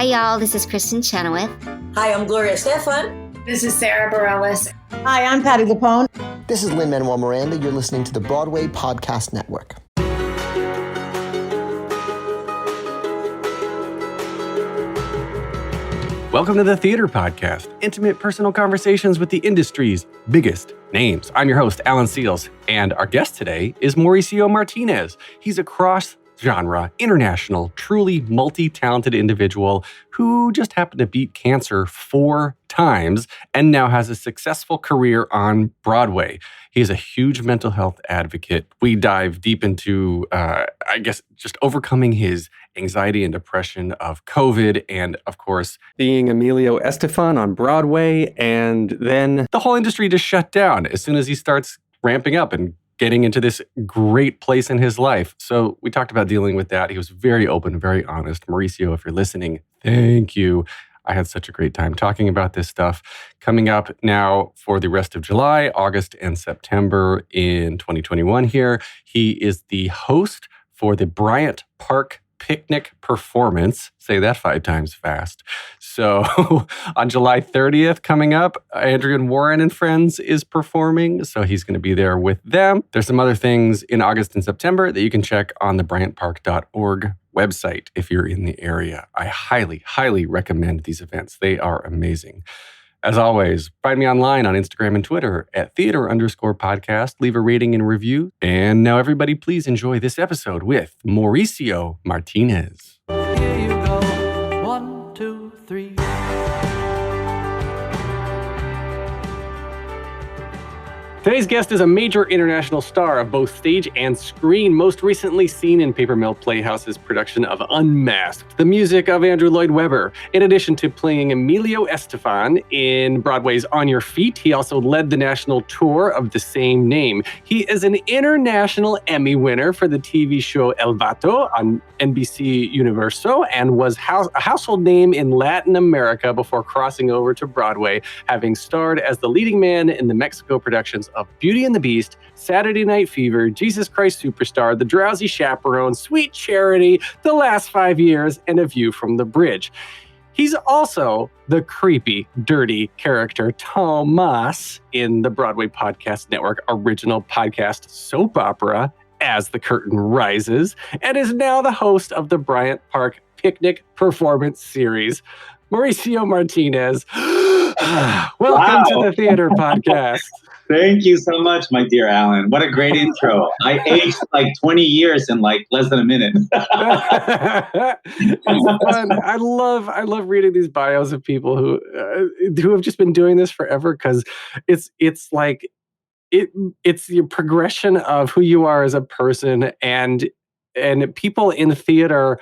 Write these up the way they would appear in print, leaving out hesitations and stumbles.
Hi, y'all. This is Kristen Chenoweth. Hi, I'm Gloria Stefan. This is Sarah Bareilles. Hi, I'm Patty Lapone. This is Lin-Manuel Miranda. You're listening to the Broadway Podcast Network. Welcome to the Theater Podcast, intimate personal conversations with the industry's biggest names. I'm your host, Alan Seals, and our guest today is Mauricio Martinez. He's a cross-genre, international, truly multi-talented individual who just happened to beat cancer 4 times and now has a successful career on Broadway. He is a huge mental health advocate. We dive deep into, just overcoming his anxiety and depression of COVID, and of course, being Emilio Estefan on Broadway, and then the whole industry just shut down as soon as he starts ramping up and getting into this great place in his life. So we talked about dealing with that. He was very open, very honest. Mauricio, if you're listening, thank you. I had such a great time talking about this stuff. Coming up now for the rest of July, August, and September in 2021 here, he is the host for the Bryant Park Picnic performance. Say that 5 times fast. So on July 30th coming up, Adrian Warren and Friends is performing. So he's going to be there with them. There's some other things in August and September that you can check on the bryantpark.org website if you're in the area. I highly, highly recommend these events. They are amazing. As always, find me online on Instagram and Twitter at theater_podcast. Leave a rating and review. And now everybody, please enjoy this episode with Mauricio Martinez. Here you go. 1, 2, 3. Today's guest is a major international star of both stage and screen, most recently seen in Paper Mill Playhouse's production of Unmasked, the music of Andrew Lloyd Webber. In addition to playing Emilio Estefan in Broadway's On Your Feet, he also led the national tour of the same name. He is an international Emmy winner for the TV show El Vato on NBC Universo and was a household name in Latin America before crossing over to Broadway, having starred as the leading man in the Mexico productions of Beauty and the Beast, Saturday Night Fever, Jesus Christ Superstar, The Drowsy Chaperone, Sweet Charity, The Last 5 Years, and A View from the Bridge. He's also the creepy, dirty character Tomas in the Broadway Podcast Network original podcast soap opera As the Curtain Rises, and is now the host of the Bryant Park Picnic Performance Series. Mauricio Martinez, welcome to the Theater Podcast. Thank you so much, my dear Alan. What a great intro. I aged like 20 years in like less than a minute. It's fun. I love reading these bios of people who have just been doing this forever, because it's like it's your progression of who you are as a person, and people in theater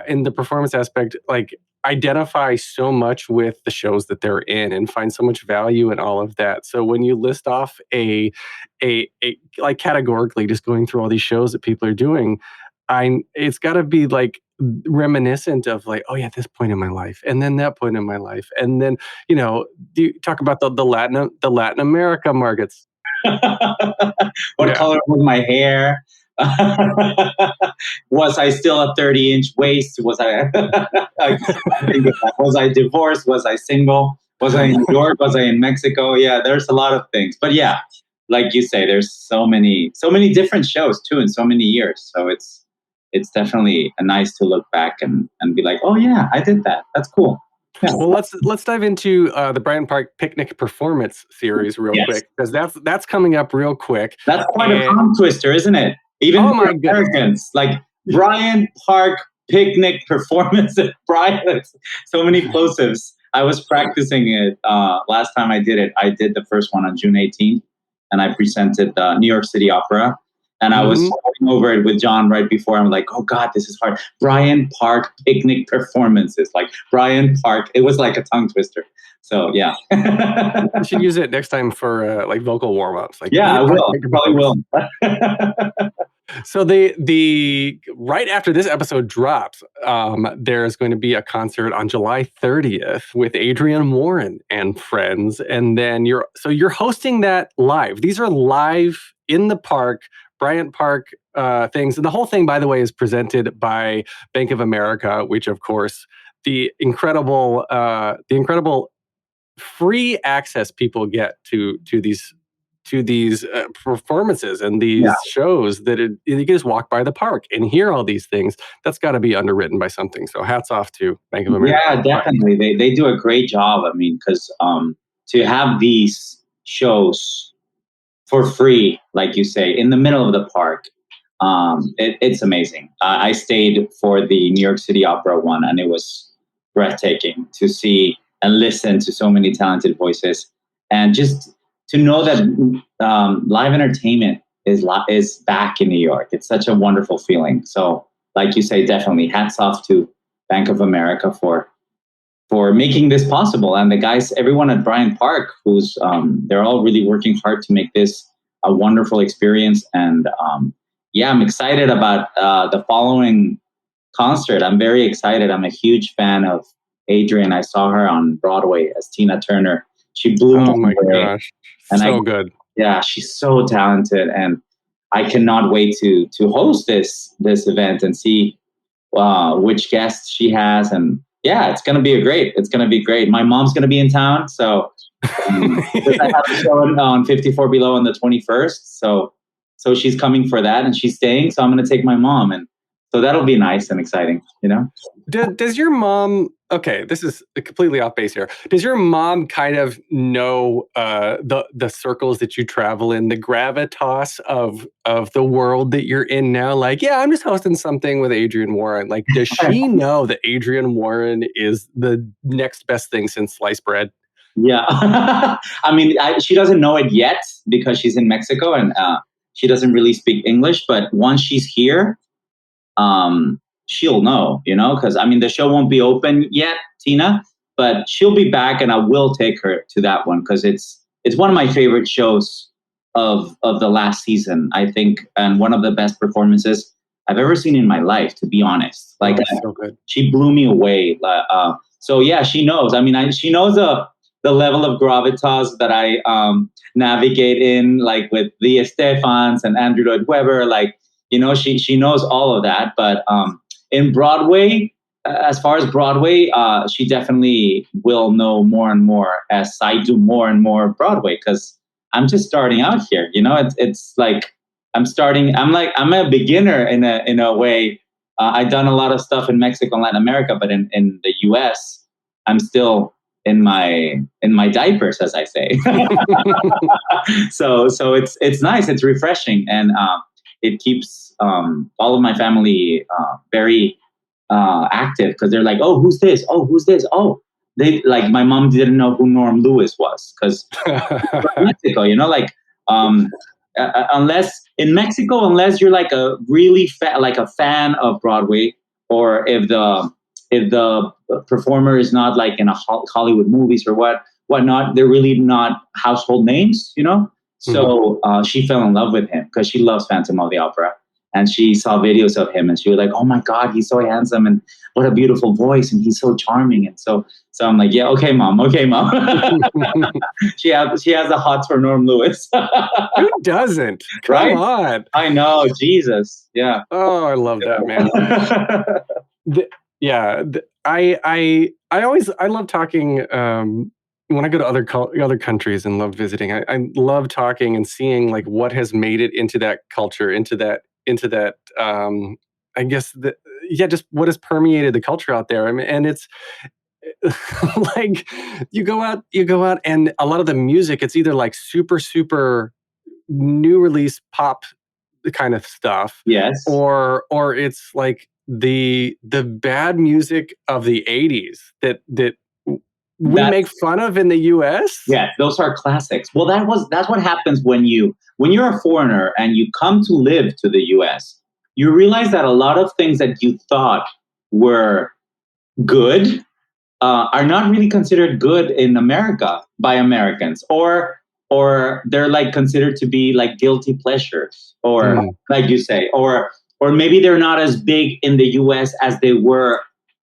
in the performance aspect like identify so much with the shows that they're in and find so much value in all of that. So when you list off a like categorically just going through all these shows that people are doing, it's got to be like reminiscent of like, oh yeah, this point in my life, and then that point in my life, and then you talk about the Latin America markets. What color was my hair? Was I still a 30-inch waist? Was I was I divorced? Was I single? Was I in New York? Was I in Mexico? Yeah, there's a lot of things. But yeah, like you say, there's so many different shows too in so many years. So it's definitely nice to look back and be like, oh yeah, I did that. That's cool. Yeah. Well, let's dive into the Bryant Park Picnic Performance Series real quick, because that's coming up real quick. That's quite a tongue twister, isn't it? Even for Americans, like Bryant Park Picnic Performance at Bryant. So many plosives. I was practicing it last time I did it. I did the first one on June 18th, and I presented the New York City Opera. And I was going over it with John right before. I'm like, oh God, this is hard. Bryant Park Picnic Performances, like Bryant Park. It was like a tongue twister. So yeah. You should use it next time for like vocal warm-ups. Like, yeah, I will. I probably will. So the right after this episode drops, there's going to be a concert on July 30th with Adrian Warren and Friends, and then you're hosting that live. These are live in the park, Bryant Park things, and the whole thing, by the way, is presented by Bank of America, which of course the incredible free access people get to these performances and these shows that you can just walk by the park and hear all these things. That's got to be underwritten by something. So hats off to Bank of America. Yeah, definitely. They do a great job. I mean, because to have these shows for free, like you say, in the middle of the park, it's amazing. I stayed for the New York City Opera one, and it was breathtaking to see and listen to so many talented voices, and just to know that live entertainment is back in New York. It's such a wonderful feeling. So, like you say, definitely hats off to Bank of America for making this possible, and the guys, everyone at Bryant Park, who's they're all really working hard to make this a wonderful experience. And I'm excited about the following concert. I'm very excited. I'm a huge fan of Adrienne. I saw her on Broadway as Tina Turner. She blew me away. Oh my gosh. And so good. Yeah, she's so talented, and I cannot wait to host this event and see which guests she has. And yeah, it's gonna be great. My mom's gonna be in town, so I have a show on 54 Below on the 21st. So she's coming for that, and she's staying. So I'm gonna take my mom, and so that'll be nice and exciting, you know. Does your mom? Okay, this is completely off base here. Does your mom kind of know the circles that you travel in, the gravitas of the world that you're in now? Like, yeah, I'm just hosting something with Adrienne Warren. Like, does she know that Adrienne Warren is the next best thing since sliced bread? Yeah, I mean, she doesn't know it yet because she's in Mexico and she doesn't really speak English. But once she's here, she'll know, you know, because I mean, the show won't be open yet, Tina, but she'll be back, and I will take her to that one because it's one of my favorite shows of the last season, I think, and one of the best performances I've ever seen in my life, to be honest. Like, so good. She blew me away. So yeah, she knows. I mean, she knows the level of gravitas that I navigate in, like with the Estefans and Andrew Lloyd Webber. Like, you know, she knows all of that. But in Broadway, as far as Broadway, she definitely will know more and more as I do more and more Broadway, because I'm just starting out here. You know, it's like I'm a beginner in a way. I've done a lot of stuff in Mexico and Latin America, but in the US, I'm still in my diapers, as I say. So it's nice, it's refreshing, and it keeps all of my family very active, because they're like, oh, who's this? Oh, who's this? Oh, they like, my mom didn't know who Norm Lewis was because Mexico, you know, like unless in Mexico, unless you're like a really a fan of Broadway, or if the performer is not like in a Hollywood movies or whatnot, they're really not household names, you know. So she fell in love with him because she loves Phantom of the Opera, and she saw videos of him, and she was like, "Oh my God, he's so handsome, and what a beautiful voice, and he's so charming." And so I'm like, "Yeah, okay, mom." She has a hot for Norm Lewis. Who doesn't? Come on. I know, Jesus. Yeah. Oh, I love that, man. I love talking. When I go to other countries and love visiting, I love talking and seeing like what has made it into that culture, into that. I guess just what has permeated the culture out there. I mean, and it's like you go out, and a lot of the music, it's either like super new release pop kind of stuff, yes, or it's like the bad music of the 80s that we make fun of in the US. Yeah, those are classics. Well, that's what happens when you're a foreigner and you come to live to the US. You realize that a lot of things that you thought were good are not really considered good in America by Americans, or they're like considered to be like guilty pleasures, or like you say, or maybe they're not as big in the US as they were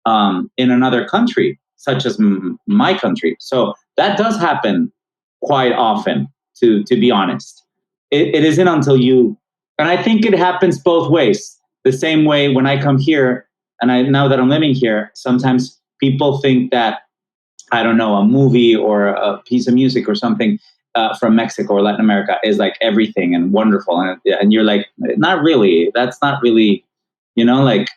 in another country, such as my country. So that does happen quite often, to be honest. It isn't until and I think it happens both ways. The same way when I come here, and now that I'm living here, sometimes people think that, I don't know, a movie or a piece of music or something from Mexico or Latin America is like everything and wonderful. And you're like, not really. That's not really, like,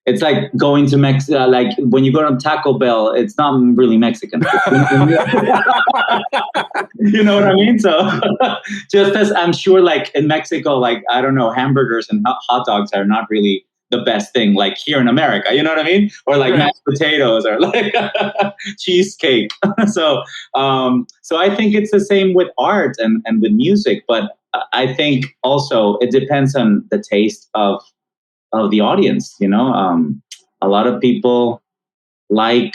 it's like going to Mexico, like when you go to Taco Bell, it's not really Mexican. You know what I mean? So just as I'm sure, like in Mexico, like, I don't know, hamburgers and hot dogs are not really the best thing, like here in America, you know what I mean? Or like mashed potatoes or like cheesecake. So I think it's the same with art and with music, but I think also it depends on the taste of the audience. A lot of people like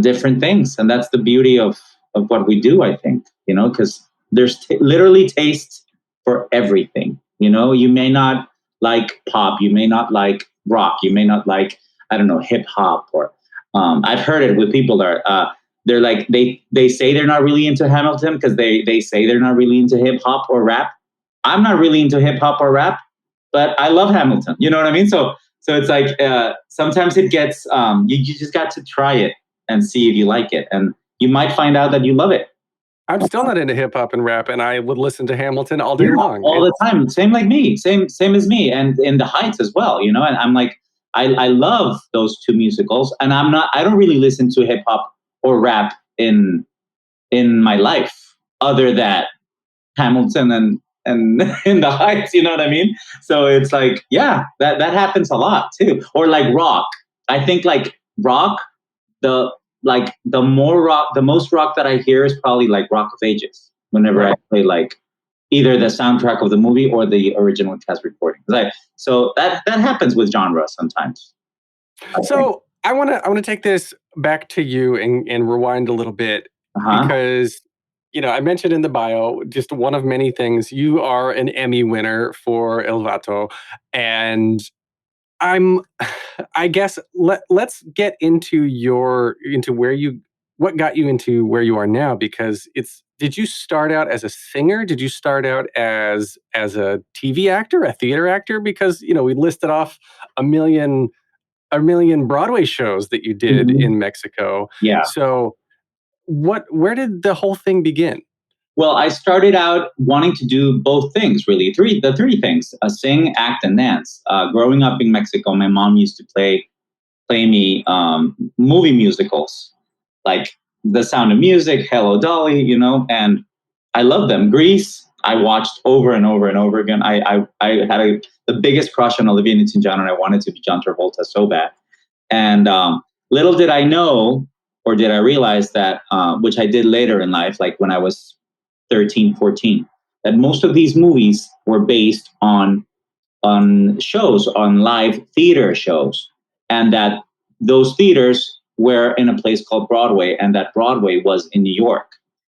different things, and that's the beauty of what we do, I think, because there's literally taste for everything. You may not like pop, you may not like rock, you may not like, I don't know, hip hop, or I've heard it with people that they're like, they say they're not really into Hamilton because they say they're not really into hip hop or rap. I'm not really into hip hop or rap, but I love Hamilton. You know what I mean? So it's like sometimes it gets you just got to try it and see if you like it, and you might find out that you love it. I'm still not into hip hop and rap, and I would listen to Hamilton all day long. All the time. Same like me. Same as me, and in the Heights as well. And I'm like, I love those two musicals, and I don't really listen to hip hop or rap in my life other than Hamilton and in the Heights. You know what I mean? So it's like, yeah, that happens a lot too. Or like rock. I think like rock, the most rock that I hear is probably like Rock of Ages whenever I play like either the soundtrack of the movie or the original cast recording. So that happens with genre sometimes. So I want to take this back to you and rewind a little bit because I mentioned in the bio, just one of many things. You are an Emmy winner for Il Vatto, and I guess let's get into what got you into where you are now, because did you start out as a singer? Did you start out as a TV actor, a theater actor? Because we listed off a million Broadway shows that you did in Mexico. Yeah. So where did the whole thing begin? Well, I started out wanting to do both things, really. The three things: sing, act, and dance. Growing up in Mexico, my mom used to play me movie musicals, like The Sound of Music, Hello Dolly, and I love them. Grease, I watched over and over and over again. I had the biggest crush on Olivia Newton-John, and I wanted to be John Travolta so bad. And little did I know, or did I realize that, which I did later in life, like when I was 13, 14, that most of these movies were based on shows, on live theater shows, and that those theaters were in a place called Broadway, and that Broadway was in New York.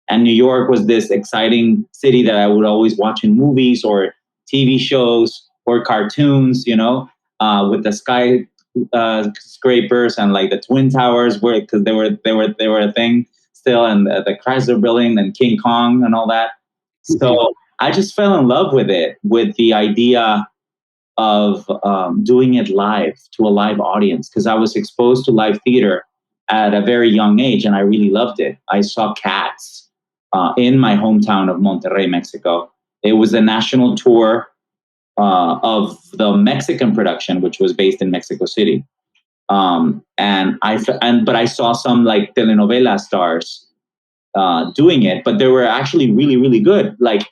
And New York was this exciting city that I would always watch in movies or TV shows or cartoons, with the skyscrapers and like the Twin Towers, because they were a thing still, and the Chrysler Building and King Kong and all that. So I just fell in love with it, with the idea of doing it live to a live audience, because I was exposed to live theater at a very young age, and I really loved it. I saw Cats in my hometown of Monterrey, Mexico. It was a national tour of the Mexican production, which was based in Mexico City. But I saw some like telenovela stars doing it, but they were actually really, really good. Like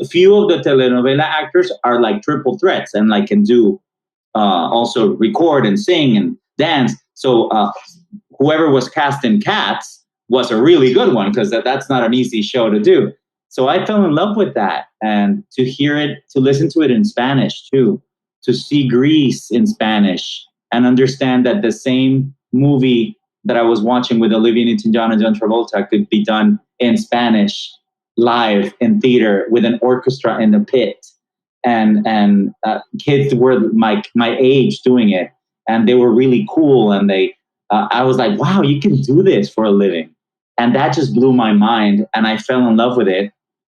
few of the telenovela actors are like triple threats and like can do also record and sing and dance. So whoever was cast in Cats was a really good one, because that's not an easy show to do. So I fell in love with that, and to hear it, to listen to it in Spanish too, to see Grease in Spanish and understand that the same movie that I was watching with Olivia Newton-John and John Travolta could be done in Spanish, live in theater with an orchestra in the pit, and kids were my age doing it, and they were really cool, and I was like, wow, you can do this for a living, and that just blew my mind, and I fell in love with it.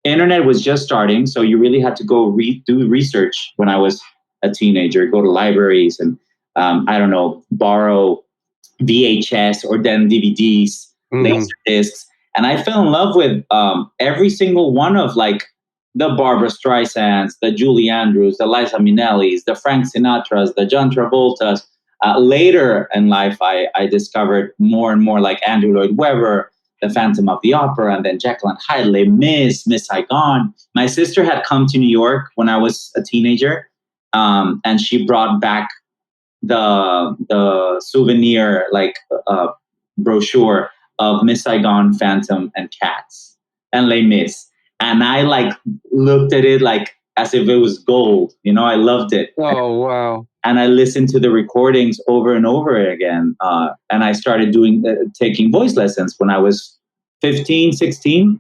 Internet was just starting, so you really had to go do research when I was a teenager, go to libraries and borrow VHS or then DVDs, laser discs. And I fell in love with every single one of like the Barbara Streisands, the Julie Andrews, the Liza Minnellis, the Frank Sinatras, the John Travoltas. Later in life, I discovered more and more like Andrew Lloyd Webber, the Phantom of the Opera, and then Jekyll and Hyde, Les Mis, Miss Saigon. My sister had come to New York when I was a teenager, and she brought back the souvenir like brochure of Miss Saigon, Phantom, and Cats, and Les Mis. And I like looked at it like as if it was gold. You know, I loved it. Oh, wow. And I listened to the recordings over and over again. And I started taking voice lessons when I was 15, 16.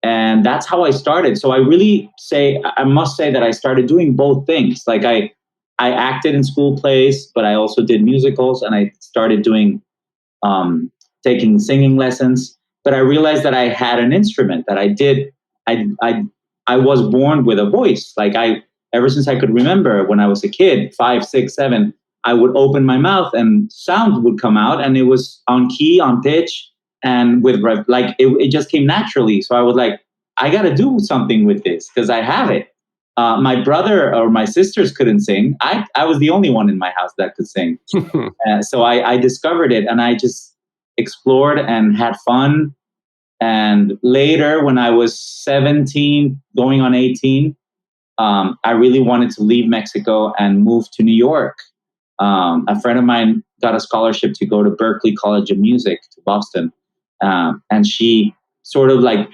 And that's how I started. So I must say that I started doing both things. Like I acted in school plays, but I also did musicals, and I started doing, taking singing lessons. But I realized that I had an instrument that I was born with a voice. Like ever since I could remember when I was a kid, 5, 6, 7, I would open my mouth and sound would come out, and it was on key, on pitch, and with it just came naturally. So I was like, I got to do something with this because I have it. My brother or my sisters couldn't sing. I was the only one in my house that could sing. So I discovered it, and I just explored and had fun. And later, when I was 17, going on 18, I really wanted to leave Mexico and move to New York. A friend of mine got a scholarship to go to Berkeley College of Music to Boston. And she sort of like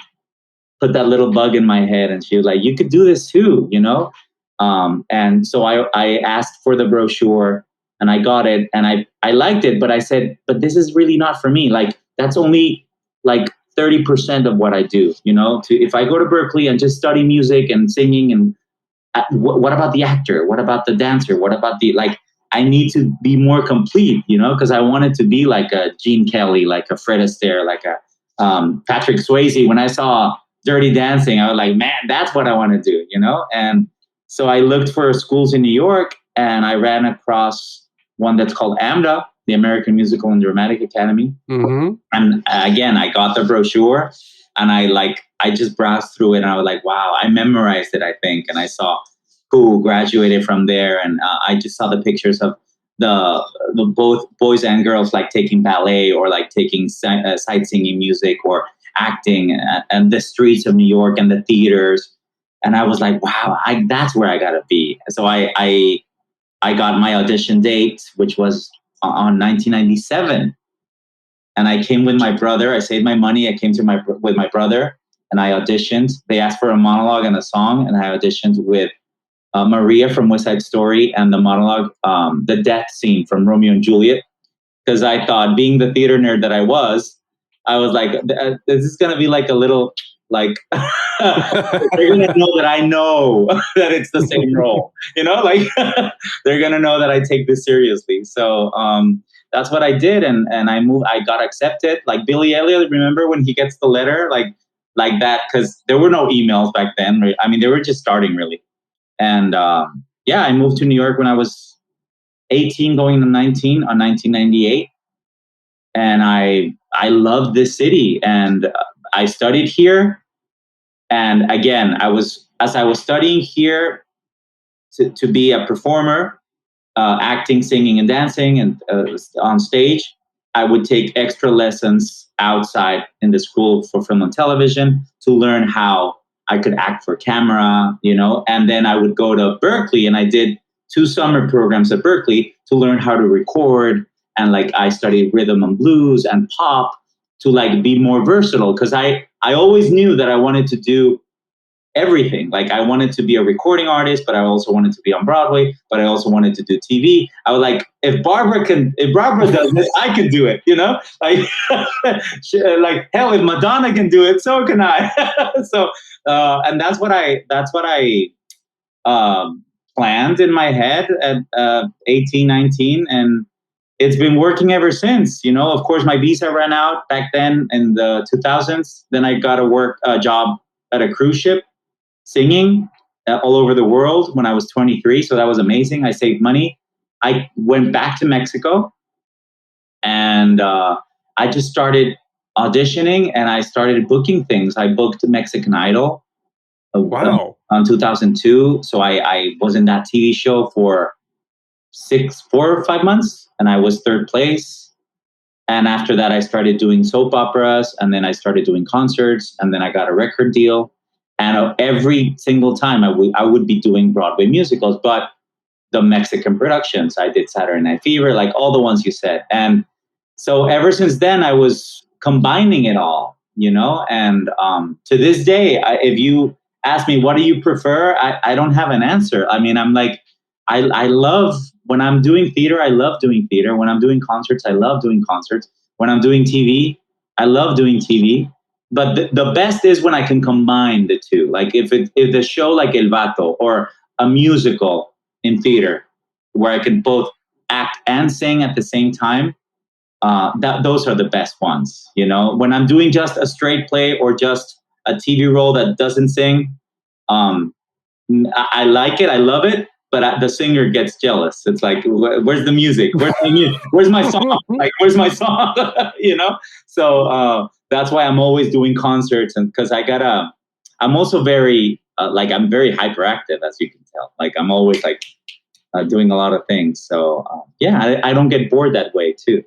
put that little bug in my head, and she was like, you could do this too, you know? And so I asked for the brochure, and I got it, and I liked it, but I said, but this is really not for me. Like, that's only like 30% of what I do, you know? If I go to Berkeley and just study music and singing, and what about the actor? What about the dancer? What about I need to be more complete, you know, because I wanted to be like a Gene Kelly, like a Fred Astaire, like a Patrick Swayze. When I saw Dirty Dancing, I was like, man, that's what I want to do, you know? And so I looked for schools in New York, and I ran across one that's called AMDA, the American Musical and Dramatic Academy. Mm-hmm. And again, I got the brochure, and I just browsed through it, and I was like, wow, I memorized it, I think. And I saw who graduated from there. And I just saw the pictures of the both boys and girls, like taking ballet or like taking sight singing music or acting, and the streets of New York and the theaters. And I was like, wow, that's where I got to be. So I got my audition date, which was on 1997. And I came with my brother. I saved my money. I came with my brother, and I auditioned. They asked for a monologue and a song, and I auditioned with Maria from West Side Story, and the monologue, the death scene from Romeo and Juliet. Because I thought, being the theater nerd that I was like, this is going to be like a little, like, they're going to know that I know that it's the same role, you know, like they're going to know that I take this seriously. So that's what I did. And I got accepted. Like Billy Elliot, remember when he gets the letter, like that, because there were no emails back then. Right? I mean, they were just starting really. And I moved to New York when I was 18, going to 19 on 1998. And I loved this city, and I studied here. And again, as I was studying here to be a performer, acting, singing, and dancing, and on stage, I would take extra lessons outside in the school for film and television to learn how I could act for camera, you know. And then I would go to Berkeley, and I did 2 summer programs at Berkeley to learn how to record. And like I studied rhythm and blues and pop to like be more versatile, because I always knew that I wanted to do everything. Like I wanted to be a recording artist, but I also wanted to be on Broadway, but I also wanted to do TV. I was like, if Barbara does this, I can do it, you know? Like, like hell, if Madonna can do it, so can I. So, and that's what I planned in my head at 18, 19, and it's been working ever since. You know, of course, my visa ran out back then in the 2000s. Then I got a job at a cruise ship singing all over the world when I was 23. So that was amazing. I saved money. I went back to Mexico, And I just started auditioning and I started booking things. I booked Mexican Idol on 2002. So I was in that TV show for 4 or 5 months and I was third place. And after that, I started doing soap operas and then I started doing concerts and then I got a record deal. And every single time I would be doing Broadway musicals, but the Mexican productions, I did Saturday Night Fever, like all the ones you said. And so ever since then, I was combining it all, and to this day, if you ask me, what do you prefer? I don't have an answer. I mean, I'm like, I love when I'm doing theater. I love doing theater. When I'm doing concerts, I love doing concerts. When I'm doing TV, I love doing TV. But the best is when I can combine the two. Like if the show like El Vato or a musical in theater where I can both act and sing at the same time, those are the best ones. When I'm doing just a straight play or just a TV role that doesn't sing, I like it, I love it, but the singer gets jealous. It's like, where's the music? Where's my song? Like, where's my song? So that's why I'm always doing concerts, and because I'm also very I'm very hyperactive, as you can tell. Like I'm always like doing a lot of things. So I don't get bored that way too.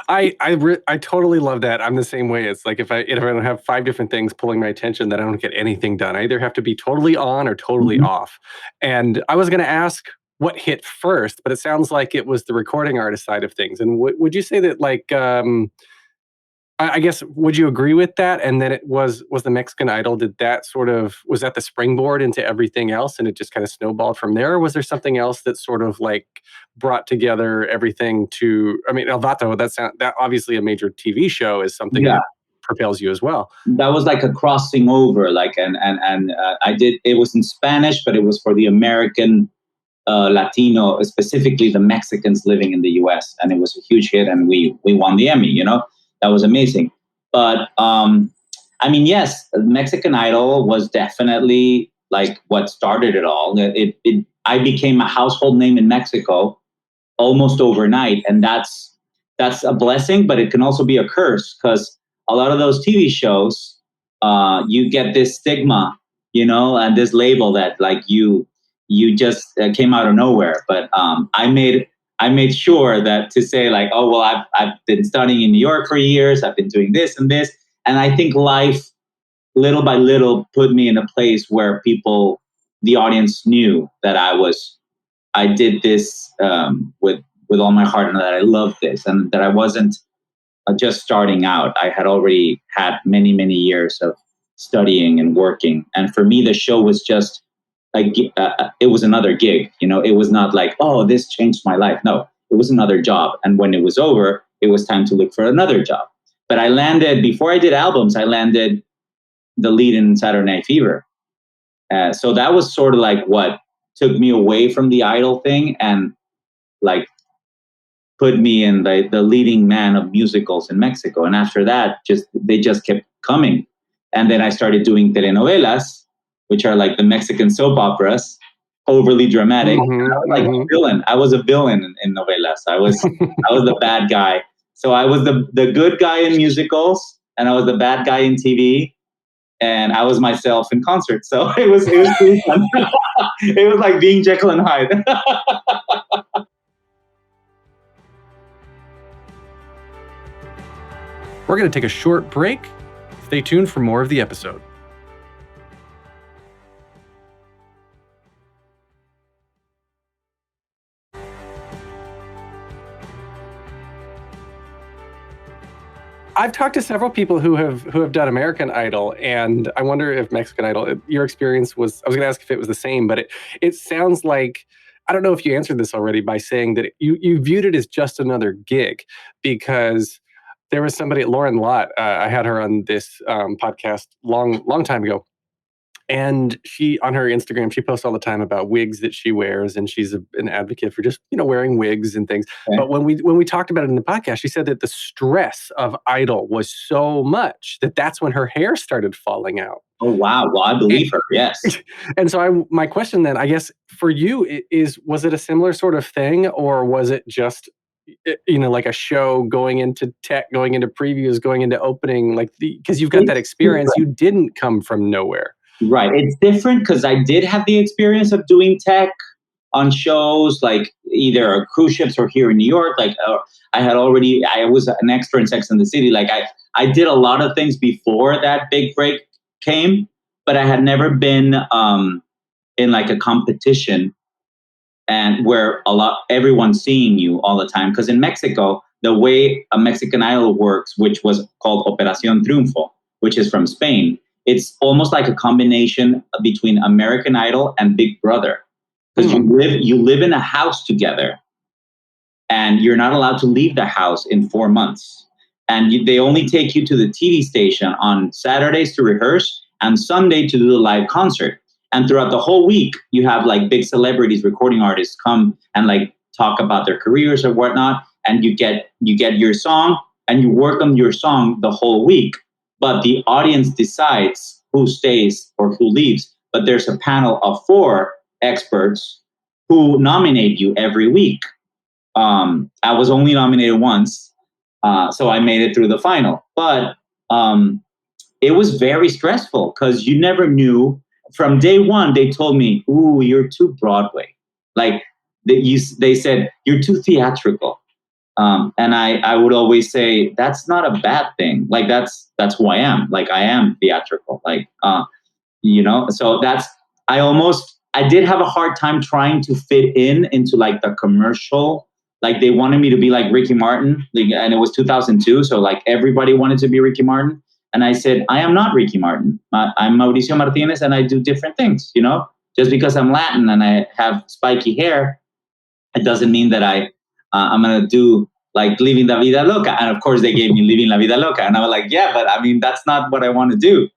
I totally love that. I'm the same way. It's like if I don't have 5 different things pulling my attention, then I don't get anything done. I either have to be totally on or totally off. And I was going to ask what hit first, but it sounds like it was the recording artist side of things. And would you say that I guess, would you agree with that? And then it was the Mexican Idol. Was that the springboard into everything else and it just kind of snowballed from there? Or was there something else that sort of like brought together everything El Vato, that obviously a major TV show is something that propels you as well. That was like a crossing over, and I did, it was in Spanish, but it was for the American Latino, specifically the Mexicans living in the US. And it was a huge hit and we won the Emmy, That was amazing. But yes, Mexican Idol was definitely like what started it all. I became a household name in Mexico almost overnight, and that's a blessing, but it can also be a curse because a lot of those TV shows, you get this stigma, and this label that like you just came out of nowhere. But I made sure that to say like, oh, well, I've been studying in New York for years. I've been doing this and this. And I think life, little by little, put me in a place where the audience knew that I did this with all my heart and that I loved this and that I wasn't just starting out. I had already had many, many years of studying and working. And for me, the show was just it was another gig. It was not like, oh, this changed my life. No, it was another job. And when it was over, it was time to look for another job. But before I did albums, I landed the lead in Saturday Night Fever. So that was sort of like what took me away from the Idol thing and like put me in the leading man of musicals in Mexico. And after that, they just kept coming. And then I started doing telenovelas, which are like the Mexican soap operas, overly dramatic. A villain. I was a villain in novelas. I was the bad guy. So I was the good guy in musicals, and I was the bad guy in TV, and I was myself in concerts. So it was pretty fun. It was like being Jekyll and Hyde. We're going to take a short break. Stay tuned for more of the episode. I've talked to several people who have done American Idol, and I wonder if Mexican Idol, your experience was, I was going to ask if it was the same, but it sounds like, I don't know if you answered this already by saying that you viewed it as just another gig, because there was somebody, Lauren Lott, I had her on this podcast long time ago. And she, on her Instagram, she posts all the time about wigs that she wears, and she's an advocate for just, wearing wigs and things. Okay. But when we talked about it in the podcast, she said that the stress of Idol was so much that's when her hair started falling out. Oh, wow. Well, I believe her. Yes. And so my question then, I guess for you was it a similar sort of thing, or was it just like a show going into tech, going into previews, going into opening, like because you've got that experience. You didn't come from nowhere. Right. It's different because I did have the experience of doing tech on shows like either cruise ships or here in New York. Like I was an extra in Sex and the City. Like I did a lot of things before that big break came, but I had never been in like a competition and where everyone's seeing you all the time. Because in Mexico, the way a Mexican Idol works, which was called Operación Triunfo, which is from Spain, it's almost like a combination between American Idol and Big Brother. Because you live in a house together and you're not allowed to leave the house in 4 months. And they only take you to the TV station on Saturdays to rehearse and Sunday to do the live concert. And throughout the whole week, you have like big celebrities, recording artists come and like talk about their careers or whatnot. And you get your song and you work on your song the whole week. But the audience decides who stays or who leaves. But there's a panel of 4 experts who nominate you every week. I was only nominated once, so I made it through the final. But it was very stressful because you never knew. From day one, they told me, "Ooh, you're too Broadway." Like they said, "You're too theatrical." And I would always say, "That's not a bad thing. Like that's who I am. Like I am theatrical. Like So I did have a hard time trying to fit into like the commercial. Like they wanted me to be like Ricky Martin, and it was 2002, so like everybody wanted to be Ricky Martin. And I said, I am not Ricky Martin. I'm Mauricio Martinez, and I do different things. Just because I'm Latin and I have spiky hair, it doesn't mean that I'm gonna do like Living La Vida Loca. And of course, they gave me Living La Vida Loca, and I was like, yeah, but I mean, that's not what I want to do.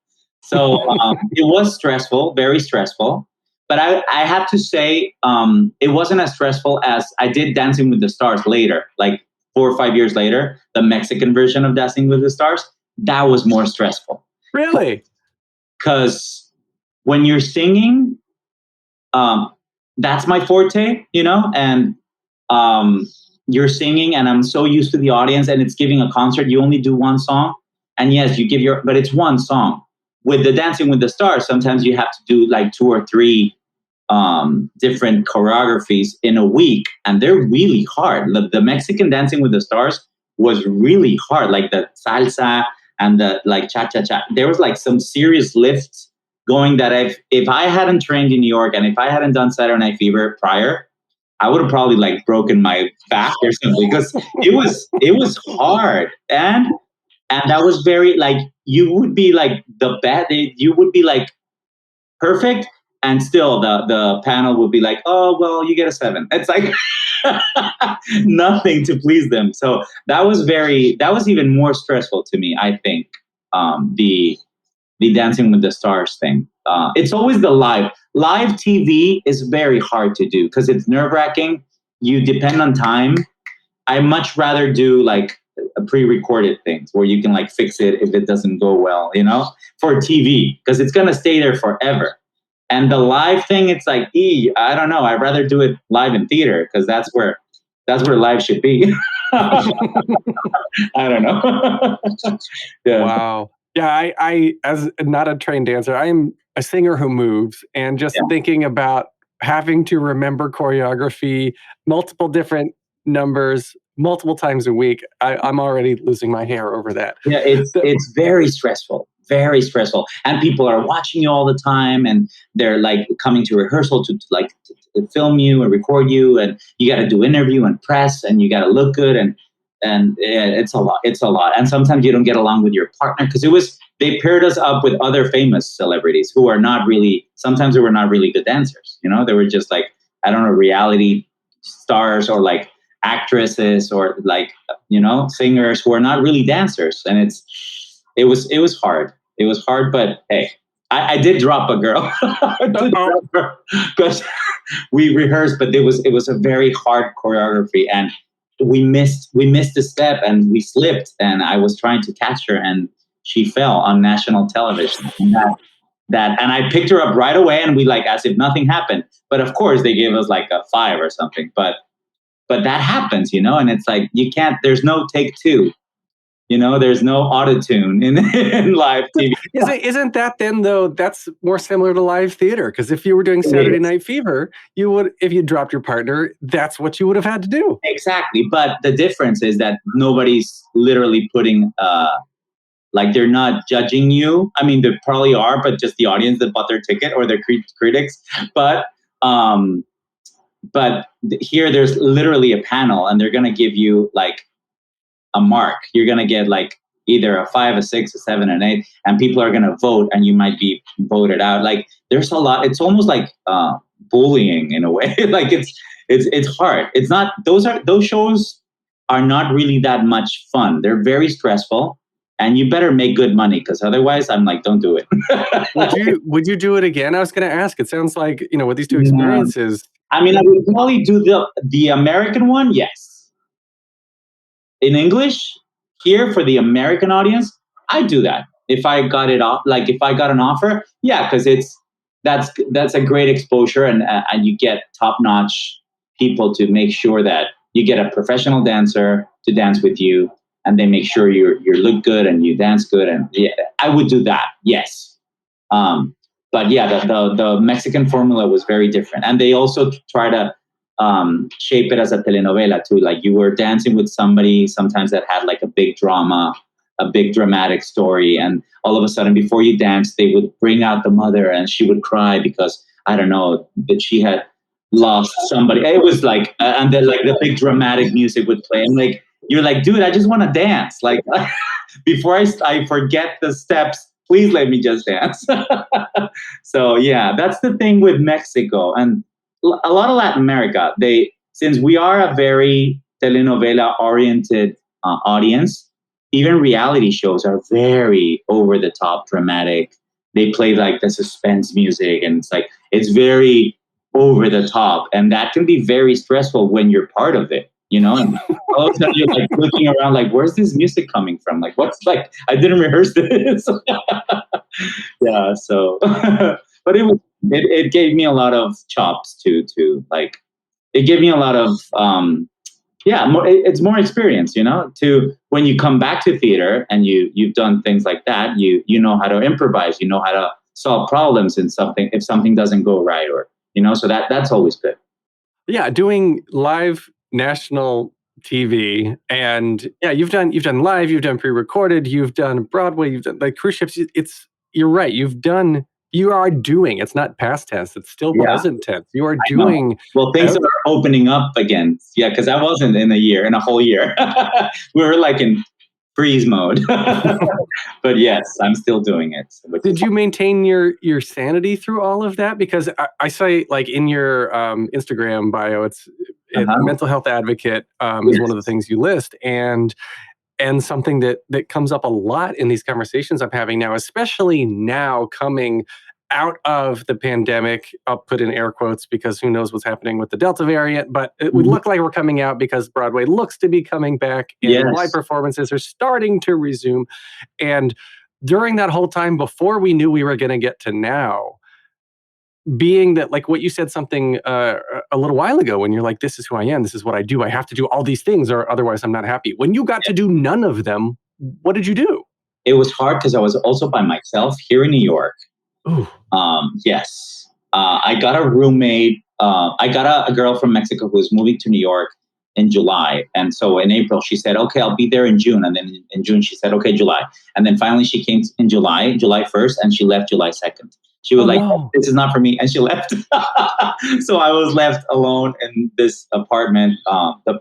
So it was stressful, very stressful. But I have to say, it wasn't as stressful as I did Dancing with the Stars later, like 4 or 5 years later, the Mexican version of Dancing with the Stars. That was more stressful. Really? Because when you're singing, that's my forte, and you're singing and I'm so used to the audience and it's giving a concert. You only do one song. And yes, but it's one song. With the Dancing with the Stars, sometimes you have to do like 2 or 3 different choreographies in a week. And they're really hard. The Mexican Dancing with the Stars was really hard. Like the salsa and the like cha-cha-cha. There was like some serious lifts going that if I hadn't trained in New York and if I hadn't done Saturday Night Fever prior, I would have probably like broken my back or something because it was hard. And that was very like, you would be like you would be like perfect. And still the panel would be like, oh, well, you get a 7. It's like nothing to please them. So that was even more stressful to me, I think, the Dancing with the Stars thing. It's always the live TV is very hard to do because it's nerve-wracking. You depend on time. I much rather do like a pre-recorded things where you can like fix it if it doesn't go well, for TV, because it's going to stay there forever. And the live thing, it's like, I don't know. I'd rather do it live in theater because that's where live should be. I don't know. Yeah. Wow. Yeah, I as not a trained dancer, I'm a singer who moves, and just thinking about having to remember choreography, multiple different numbers, multiple times a week, I'm already losing my hair over that. Yeah, it's very stressful. Very stressful. And people are watching you all the time and they're like coming to rehearsal to film you and record you, and you got to do interview and press and you got to look good and it's a lot. And sometimes you don't get along with your partner because they paired us up with other famous celebrities who sometimes they were not really good dancers. They were just like, I don't know, reality stars or like actresses or like, singers who are not really dancers. And it was hard. It was hard, but hey, I did drop a girl because we rehearsed, but it was a very hard choreography, and we missed a step and we slipped, and I was trying to catch her, and she fell on national television. And and I picked her up right away, and we like as if nothing happened. But of course, they gave us like a 5 or something. But but that happens, and it's like, you can't, there's no take two, there's no auto-tune in live TV. Isn't that then, though, that's more similar to live theater? Because if you were doing Saturday Night Fever, if you dropped your partner, that's what you would have had to do. Exactly. But the difference is that nobody's literally putting, they're not judging you. I mean, they probably are, but just the audience that bought their ticket or their critics. But here there's literally a panel, and they're going to give you like a mark. You're going to get like either a 5, a 6, a 7, an 8, and people are going to vote, and you might be voted out. Like, there's a lot. It's almost like bullying in a way. Like, it's hard. It's not, those shows are not really that much fun. They're very stressful, and you better make good money, because otherwise I'm like, don't do it. Would you do it again? I was going to ask. It sounds like, with these two experiences. I mean, I would probably do the American one. Yes. In English, here for the American audience, I do that. If I got it off, like if I got an offer, yeah, because that's a great exposure, and you get top-notch people to make sure that you get a professional dancer to dance with you, and they make sure you look good and you dance good, and yeah, I would do that. Yes, but yeah, the Mexican formula was very different, and they also try to shape it as a telenovela too. Like, you were dancing with somebody sometimes that had like a big drama, a big dramatic story, and all of a sudden before you dance, they would bring out the mother, and she would cry because, I don't know, that she had lost somebody. It was like, and then like the big dramatic music would play, and like, you're like, dude, I just want to dance. Like, before I forget the steps, please let me just dance. So yeah, that's the thing with Mexico and a lot of Latin America. Since we are a very telenovela oriented audience, even reality shows are very over the top dramatic. They play like the suspense music, and it's very over the top, and that can be very stressful when you're part of it, and all of a sudden you're like looking around like, where's this music coming from? Like, what's, like, I didn't rehearse this. Yeah, so but it gave me a lot of chops to like, it gave me a lot of it's more experience, to when you come back to theater and you've done things like that, you know how to improvise, you know how to solve problems in something if something doesn't go right, or so that's always good. Yeah, doing live national TV, and yeah, you've done live, you've done pre-recorded, you've done Broadway, you've done like cruise ships. You're right. You are doing. It's not past tense. It's still present tense. You are doing. Well, things are opening up again. Yeah, because I wasn't in a whole year. We were like in freeze mode. But yes, I'm still doing it. Did you maintain your sanity through all of that? Because I say, like, in your Instagram bio, it's mental health advocate is one of the things you list, and something that comes up a lot in these conversations I'm having now, especially now coming out of the pandemic. I'll put in air quotes because who knows what's happening with the Delta variant, but it would look like we're coming out because Broadway looks to be coming back, and live performances are starting to resume. And during that whole time, before we knew we were going to get to now, being that, like what you said something a little while ago, when you're like, this is who I am, this is what I do, I have to do all these things or otherwise I'm not happy. When you got to do none of them, what did you do? It was hard because I was also by myself here in New York. Ooh. Yes. I got a roommate. I got a girl from Mexico who was moving to New York in July. And so in April, she said, okay, I'll be there in June. And then in June, she said, okay, July. And then finally she came in July 1st, and she left July 2nd. She was this is not for me. And she left. So I was left alone in this apartment,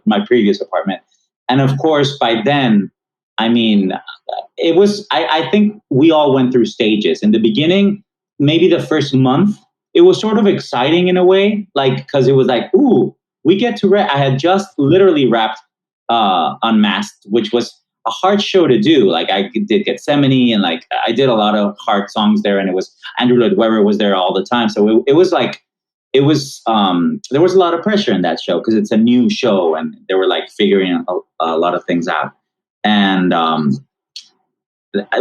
my previous apartment. And of course, by then, I mean, it was, I think we all went through stages. In the beginning, maybe the first month, it was sort of exciting in a way, like, because it was like, ooh, we get to I had just literally wrapped Unmasked, which was a hard show to do. Like, I did Gethsemane, and like I did a lot of hard songs there, and it was Andrew Lloyd Webber was there all the time. So it was like, there was a lot of pressure in that show because it's a new show, and they were like figuring a lot of things out. And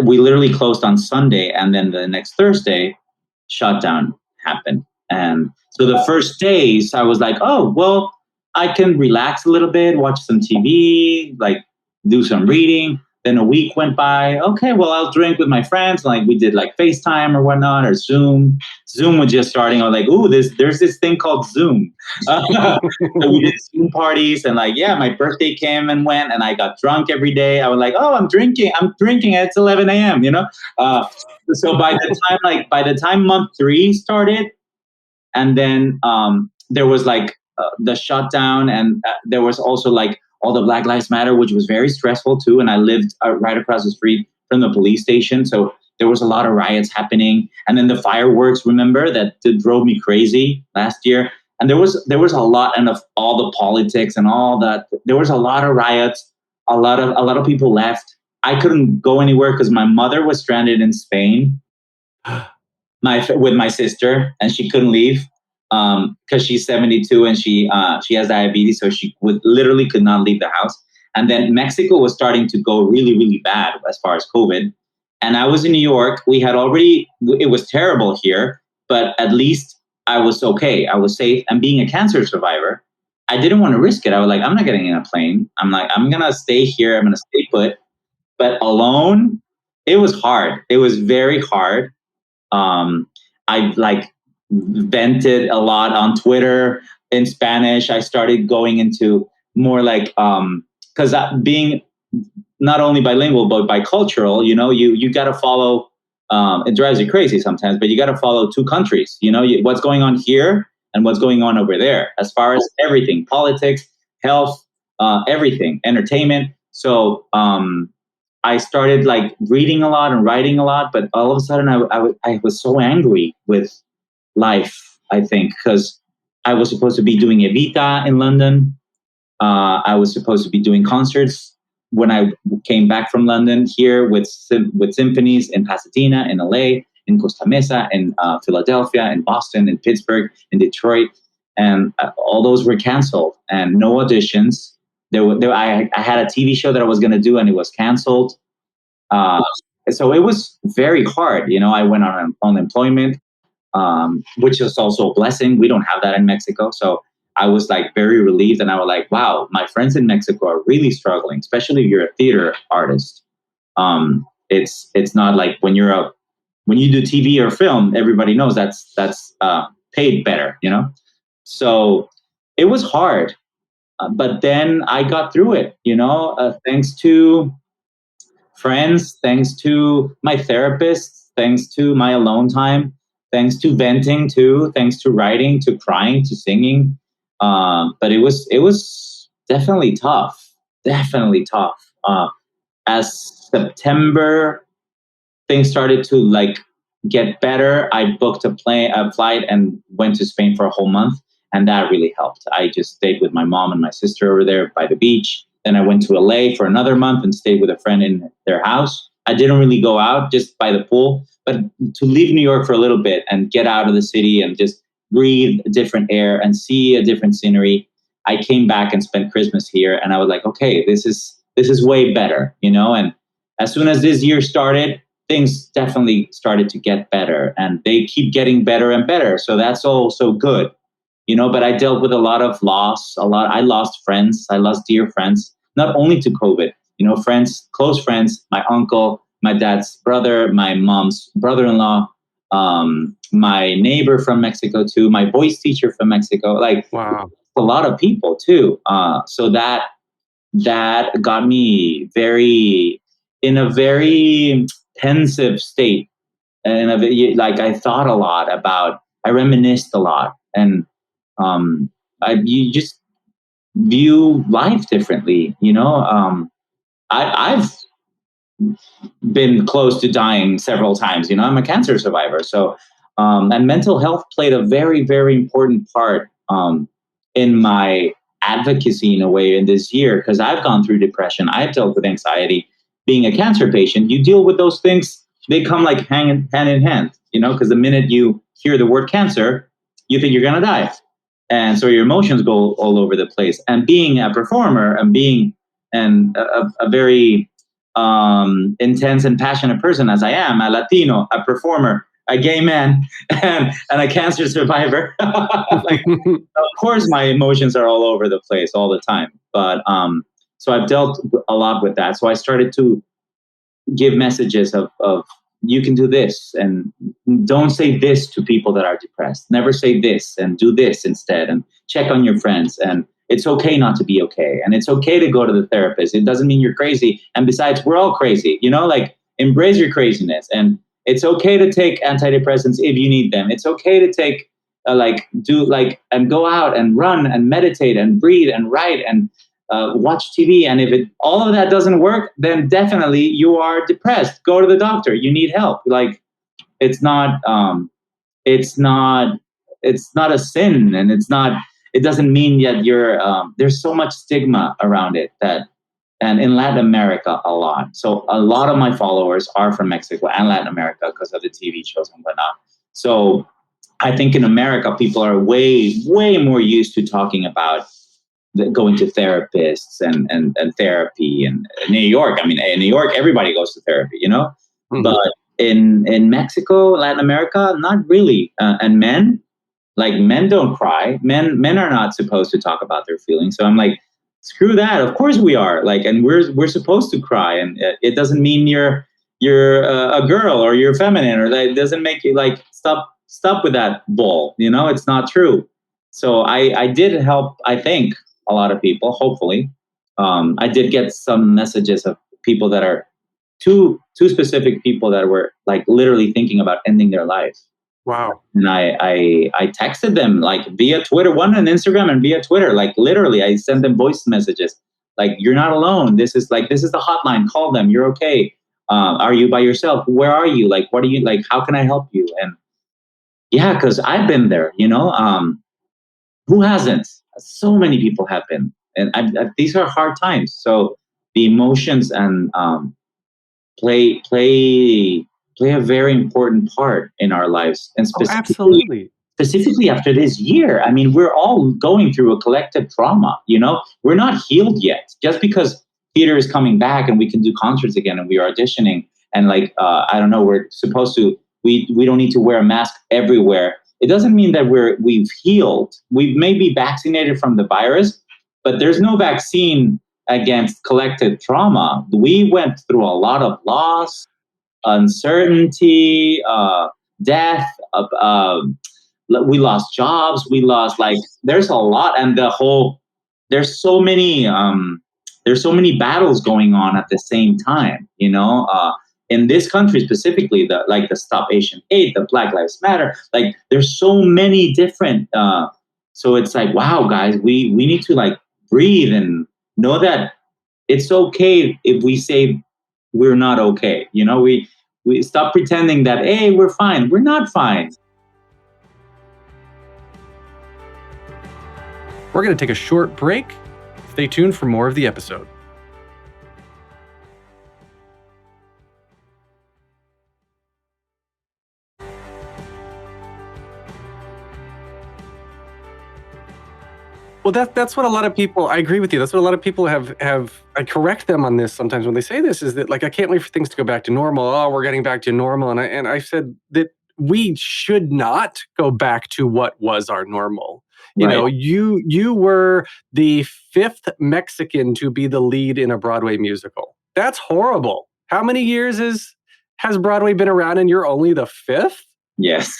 we literally closed on Sunday, and then the next Thursday, shutdown happened. And so the first days I was like, oh, well, I can relax a little bit, watch some TV, like do some reading. Then a week went by. Okay, well, I'll drink with my friends. Like we did like FaceTime or whatnot, or Zoom. Zoom was just starting. I was like, ooh, there's this thing called Zoom. So we did Zoom parties, and like, yeah, my birthday came and went, and I got drunk every day. I was like, oh, I'm drinking. It's 11 a.m. So by the time month 3 started, and then there was like the shutdown, and there was also like all the Black Lives Matter, which was very stressful too. And I lived right across the street from the police station, so there was a lot of riots happening. And then the fireworks, remember, that drove me crazy last year. And there was a lot, and of all the politics and all that, there was a lot of riots. A lot of people left. I couldn't go anywhere because my mother was stranded in Spain, with my sister, and she couldn't leave because she's 72 and she has diabetes, so she literally could not leave the house. And then Mexico was starting to go really, really bad as far as COVID. And I was in New York. It was terrible here, but at least I was okay. I was safe. And being a cancer survivor, I didn't want to risk it. I was like, I'm not getting in a plane. I'm like, I'm going to stay here. I'm going to stay put. But alone, it was hard. It was very hard. I like vented a lot on Twitter in Spanish. I started going into more like, because being not only bilingual, but bicultural, you got to follow, it drives you crazy sometimes, but you got to follow 2 countries, what's going on here and what's going on over there, as far as everything, politics, health, everything, entertainment. So, I started like reading a lot and writing a lot, but all of a sudden I was so angry with life, I think, because I was supposed to be doing Evita in London. I was supposed to be doing concerts when I came back from London here with symphonies in Pasadena, in LA, in Costa Mesa, in Philadelphia, in Boston, in Pittsburgh, in Detroit. And all those were canceled and no auditions. I had a TV show that I was going to do and it was canceled. So it was very hard. I went on unemployment, which is also a blessing. We don't have that in Mexico. So I was like very relieved, and I was like, wow, my friends in Mexico are really struggling, especially if you're a theater artist. It's not like when you do TV or film, everybody knows that's paid better, So it was hard. But then I got through it, thanks to friends, thanks to my therapist, thanks to my alone time, thanks to venting too, thanks to writing, to crying, to singing. But it was definitely tough, As September, things started to like get better. I booked a flight and went to Spain for a whole month. And that really helped. I just stayed with my mom and my sister over there by the beach. Then I went to LA for another month and stayed with a friend in their house. I didn't really go out, just by the pool, but to leave New York for a little bit and get out of the city and just breathe a different air and see a different scenery. I came back and spent Christmas here, and I was like, okay, this is way better, And as soon as this year started, things definitely started to get better, and they keep getting better and better. So that's all so good. But I dealt with a lot of loss, I lost friends. I lost dear friends, not only to COVID, friends, close friends, my uncle, my dad's brother, my mom's brother-in-law, my neighbor from Mexico too, my voice teacher from Mexico, like wow, a lot of people too. So that got me in a very pensive state. And I thought a lot I reminisced a lot. And you just view life differently, I've been close to dying several times. I'm a cancer survivor, so and mental health played a very, very important part in my advocacy in a way in this year, because I've gone through depression, I've dealt with anxiety. Being a cancer patient, you deal with those things; they come like hand in hand, because the minute you hear the word cancer, you think you're gonna die. And so your emotions go all over the place. And being a performer and being a very intense and passionate person, as I am, a Latino, a performer, a gay man, and a cancer survivor. Like, of course, my emotions are all over the place all the time. But so I've dealt a lot with that. So I started to give messages of you can do this, and don't say this to people that are depressed. Never say this, and do this instead, and check on your friends. And it's okay not to be okay, and it's okay to go to the therapist. It doesn't mean you're crazy. And besides, we're all crazy, like embrace your craziness. And it's okay to take antidepressants if you need them. It's okay to take and go out and run and meditate and breathe and write and watch TV. And if all of that doesn't work, then definitely you are depressed. Go to the doctor. You need help. Like, it's not a sin, and it doesn't mean that you're, there's so much stigma around it and in Latin America, a lot. So a lot of my followers are from Mexico and Latin America because of the TV shows and whatnot. So I think in America, people are way, way more used to talking about going to therapists and therapy. And in New York, in New York, everybody goes to therapy, Mm-hmm. But in Mexico, Latin America, not really. And men don't cry. Men are not supposed to talk about their feelings. So I'm like, screw that. Of course we are. And we're supposed to cry. And it doesn't mean you're a girl or you're feminine, or that it doesn't make you stop with that bull. It's not true. So I did help, I think, a lot of people, hopefully. I did get some messages of people that are two specific people that were literally thinking about ending their life. Wow. And I texted them via Twitter, one on Instagram and via Twitter. Literally, I sent them voice messages. You're not alone. This is the hotline. Call them. You're okay. Are you by yourself? Where are you? What are you how can I help you? And yeah, because I've been there, who hasn't? So many people have been. And these are hard times. So the emotions and play a very important part in our lives, and specifically after this year. We're all going through a collective trauma. We're not healed yet. Just because theater is coming back and we can do concerts again and we are auditioning and I don't know, we're supposed to. We don't need to wear a mask everywhere. It doesn't mean that we've healed. We may be vaccinated from the virus, but there's no vaccine against collective trauma. We went through a lot of loss, uncertainty, death. We lost jobs. We lost there's a lot, and there's so many battles going on at the same time. In this country specifically, the Stop Asian Hate, the Black Lives Matter, there's so many different. So it's wow, guys, we need to breathe and know that it's okay if we say we're not okay. We stop pretending that, hey, we're fine. We're not fine. We're going to take a short break. Stay tuned for more of the episode. Well, that's what a lot of people, I agree with you. That's what a lot of people have, I correct them on this sometimes when they say this, is that I can't wait for things to go back to normal. Oh, we're getting back to normal. And I said that we should not go back to what was our normal. Right. You were the 5th Mexican to be the lead in a Broadway musical. That's horrible. How many years has Broadway been around and you're only the 5th? Yes.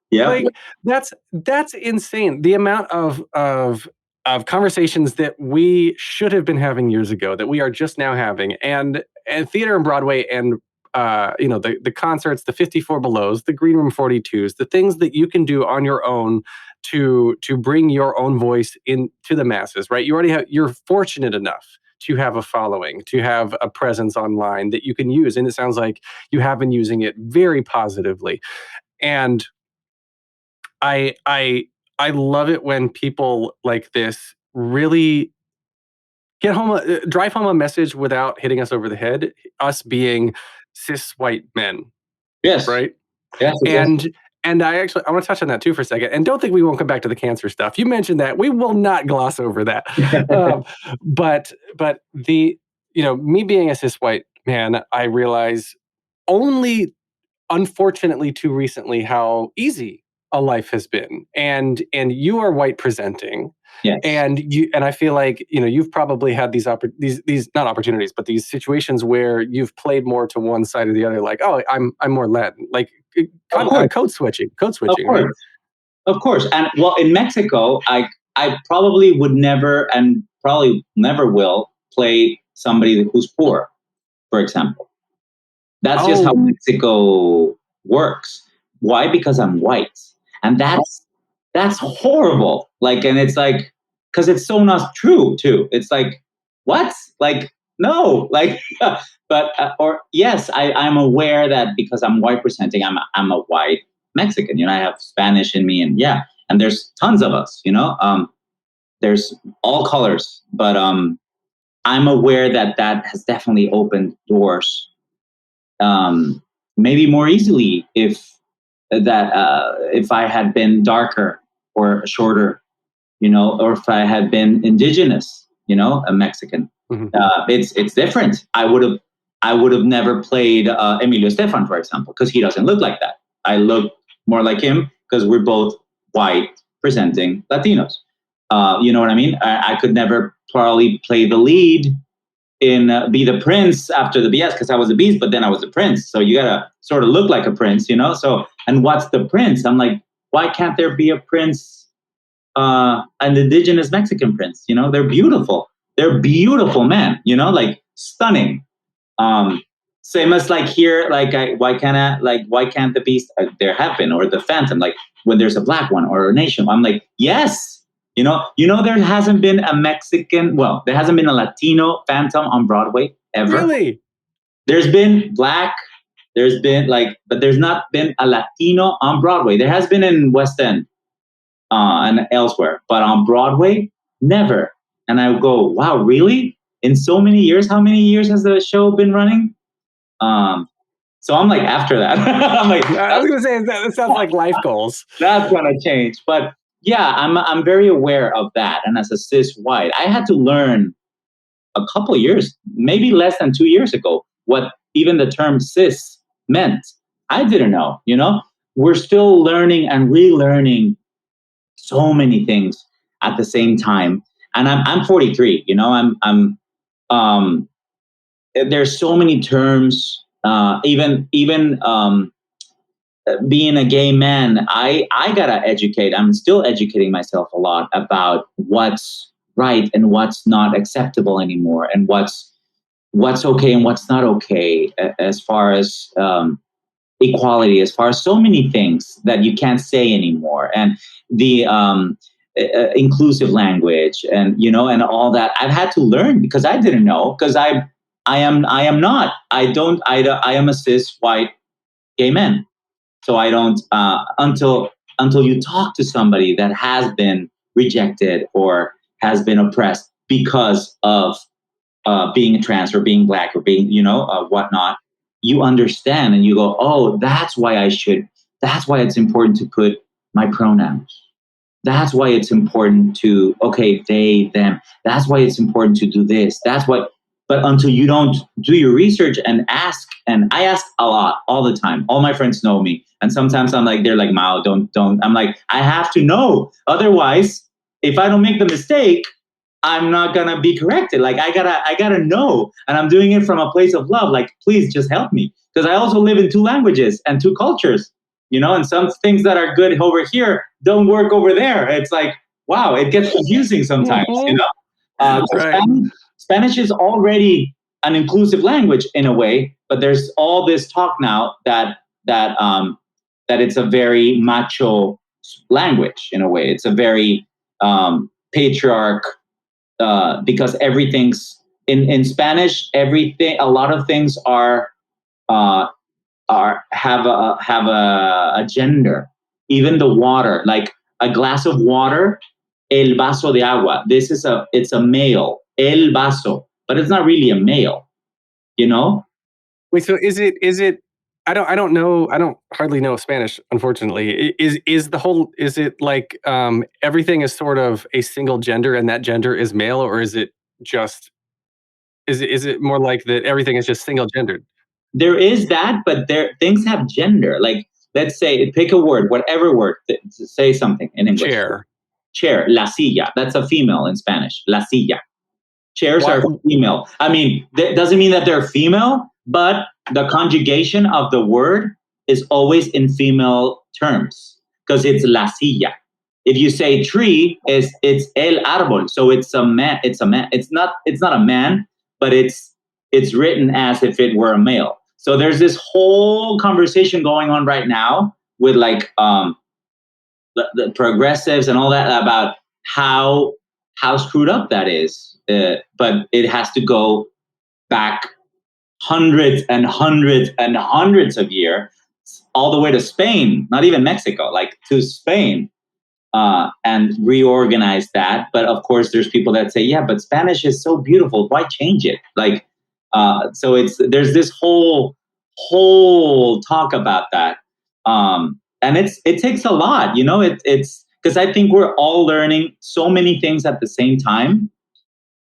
Yeah. That's insane. The amount of conversations that we should have been having years ago that we are just now having, and theater and Broadway and the concerts, the 54 Belows, the Green Room 42s, the things that you can do on your own to bring your own voice into the masses, right? You're fortunate enough to have a following, to have a presence online that you can use. And it sounds like you have been using it very positively. And I love it when people like this really drive home a message without hitting us over the head. Us being cis white men, Yes. right? Yes. And I want to touch on that too for a second. And don't think we won't come back to the cancer stuff. You mentioned that. We will not gloss over that. But me being a cis white man, I realize only unfortunately too recently how easy a life has been, and you are white presenting. Yes. And I feel like, you've probably had these not opportunities, but these situations where you've played more to one side or the other, like, oh, I'm more Latin, like code switching. Of course. Right? Of course. And well, in Mexico, I probably would never, and probably never will, play somebody who's poor, for example. That's just how Mexico works. Why? Because I'm white. And that's horrible. Like, and it's like, because it's so not true too. It's like, what? Like, no, like, but, or yes, I'm aware that because I'm white presenting, I'm a white Mexican, I have Spanish in me, and yeah, and there's tons of us, there's all colors, but, I'm aware that has definitely opened doors, maybe more easily if I had been darker or shorter, or if I had been indigenous, a Mexican. Mm-hmm. It's different. I would have never played Emilio Estefan, for example, because he doesn't look like that. I look more like him because we're both white presenting Latinos. You know what I mean? I could never probably play the lead in Be the Prince after the BS, because I was a beast, but then I was a prince. So you gotta sort of look like a prince, So, and what's the prince? I'm like, why can't there be a prince, an indigenous Mexican prince? They're beautiful. They're beautiful men, like stunning. Same as like here, like why can't the beast? There have been, or the Phantom, like when there's a black one or a nation. I'm like, yes. There hasn't been a Mexican, well, there hasn't been a Latino Phantom on Broadway ever. Really? There's been black, there's been but there's not been a Latino on Broadway. There has been in West End and elsewhere, but on Broadway, never. And I go, wow, really? In so many years? How many years has the show been running? So I'm like, after that, I'm like, I was gonna say that sounds like life goals. That's gonna change, but yeah, I'm very aware of that. And as a cis white, I had to learn a couple of years, maybe less than 2 years ago, what even the term cis meant. I didn't know. We're still learning and relearning so many things at the same time. And I'm 43. There's so many terms. Even being a gay man, I gotta educate. I'm still educating myself a lot about what's right and what's not acceptable anymore, and what's okay and what's not okay, as far as equality, as far as so many things that you can't say anymore, and the inclusive language, and and all that. I've had to learn because I didn't know, because I am not. I am a cis white gay man. So I don't, until you talk to somebody that has been rejected or has been oppressed because of being trans or being black or being, whatnot, you understand and you go, oh, that's why it's important to put my pronouns. That's why it's important to, okay, they, them. That's why it's important to do this. But until you don't do your research and ask, and I ask a lot, all the time. All my friends know me. And sometimes they're like, Mao, don't. I'm like, I have to know. Otherwise, if I don't make the mistake, I'm not gonna be corrected. Like, I gotta know. And I'm doing it from a place of love. Like, please just help me. Because I also live in 2 languages and 2 cultures, and some things that are good over here don't work over there. It's like, wow, it gets confusing sometimes, Right. Spanish is already an inclusive language in a way, but there's all this talk now that it's a very macho language in a way. It's a very patriarch, because everything's in Spanish. Everything, a lot of things have a gender. Even the water, like a glass of water, el vaso de agua. It's a male, el vaso, but it's not really a male, Wait, so is it? I don't know. I don't hardly know Spanish, unfortunately. Is it like everything is sort of a single gender and that gender is male, or is it just is it more like that everything is just single gendered? there is that, but things have gender. Like, let's say, pick a word, whatever word, say something in English. Chair, la silla. That's a female in Spanish, la silla. Chairs are female. I mean, that doesn't mean that they're female, but the conjugation of the word is always in female terms because it's la silla. If you say tree, it's el árbol, so it's a man. It's a man. It's not a man, but it's written as if it were a male. So there's this whole conversation going on right now with like the progressives and all that about how screwed up that is. But it has to go back hundreds and hundreds and hundreds of years, all the way to Spain, not even Mexico, like to Spain. And reorganize that. But of course, there's people that say, yeah, but Spanish is so beautiful. Why change it? Like, so there's this whole talk about that. And it takes a lot, you know, it's because I think we're all learning so many things at the same time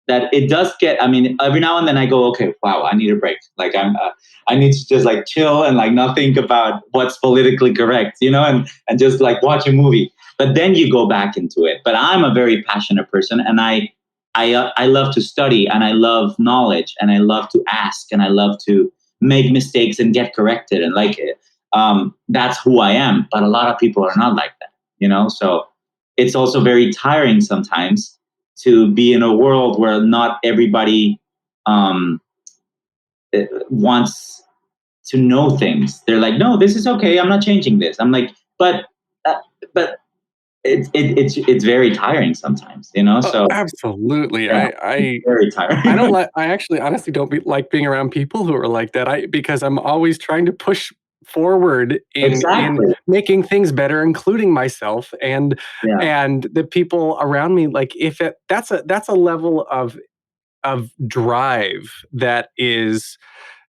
that it does get, I mean, every now and then I go, okay, wow, I need a break. Like I need to just like chill and like not think about what's politically correct, you know, and just like watch a movie. But then you go back into it. But I'm a very passionate person, and I love to study, and I love knowledge, and I love to ask, and I love to make mistakes and get corrected, and like that's who I am. But a lot of people are not like that, you know. So it's also very tiring sometimes to be in a world where not everybody wants to know things. They're like, no, this is okay. I'm not changing this. I'm like, but. It's very tiring sometimes, you know. So absolutely, yeah, I very tiring. I actually honestly don't like being around people who are like that. Because I'm always trying to push forward in making things better, including myself and the people around me. Like if that's a level of drive that is.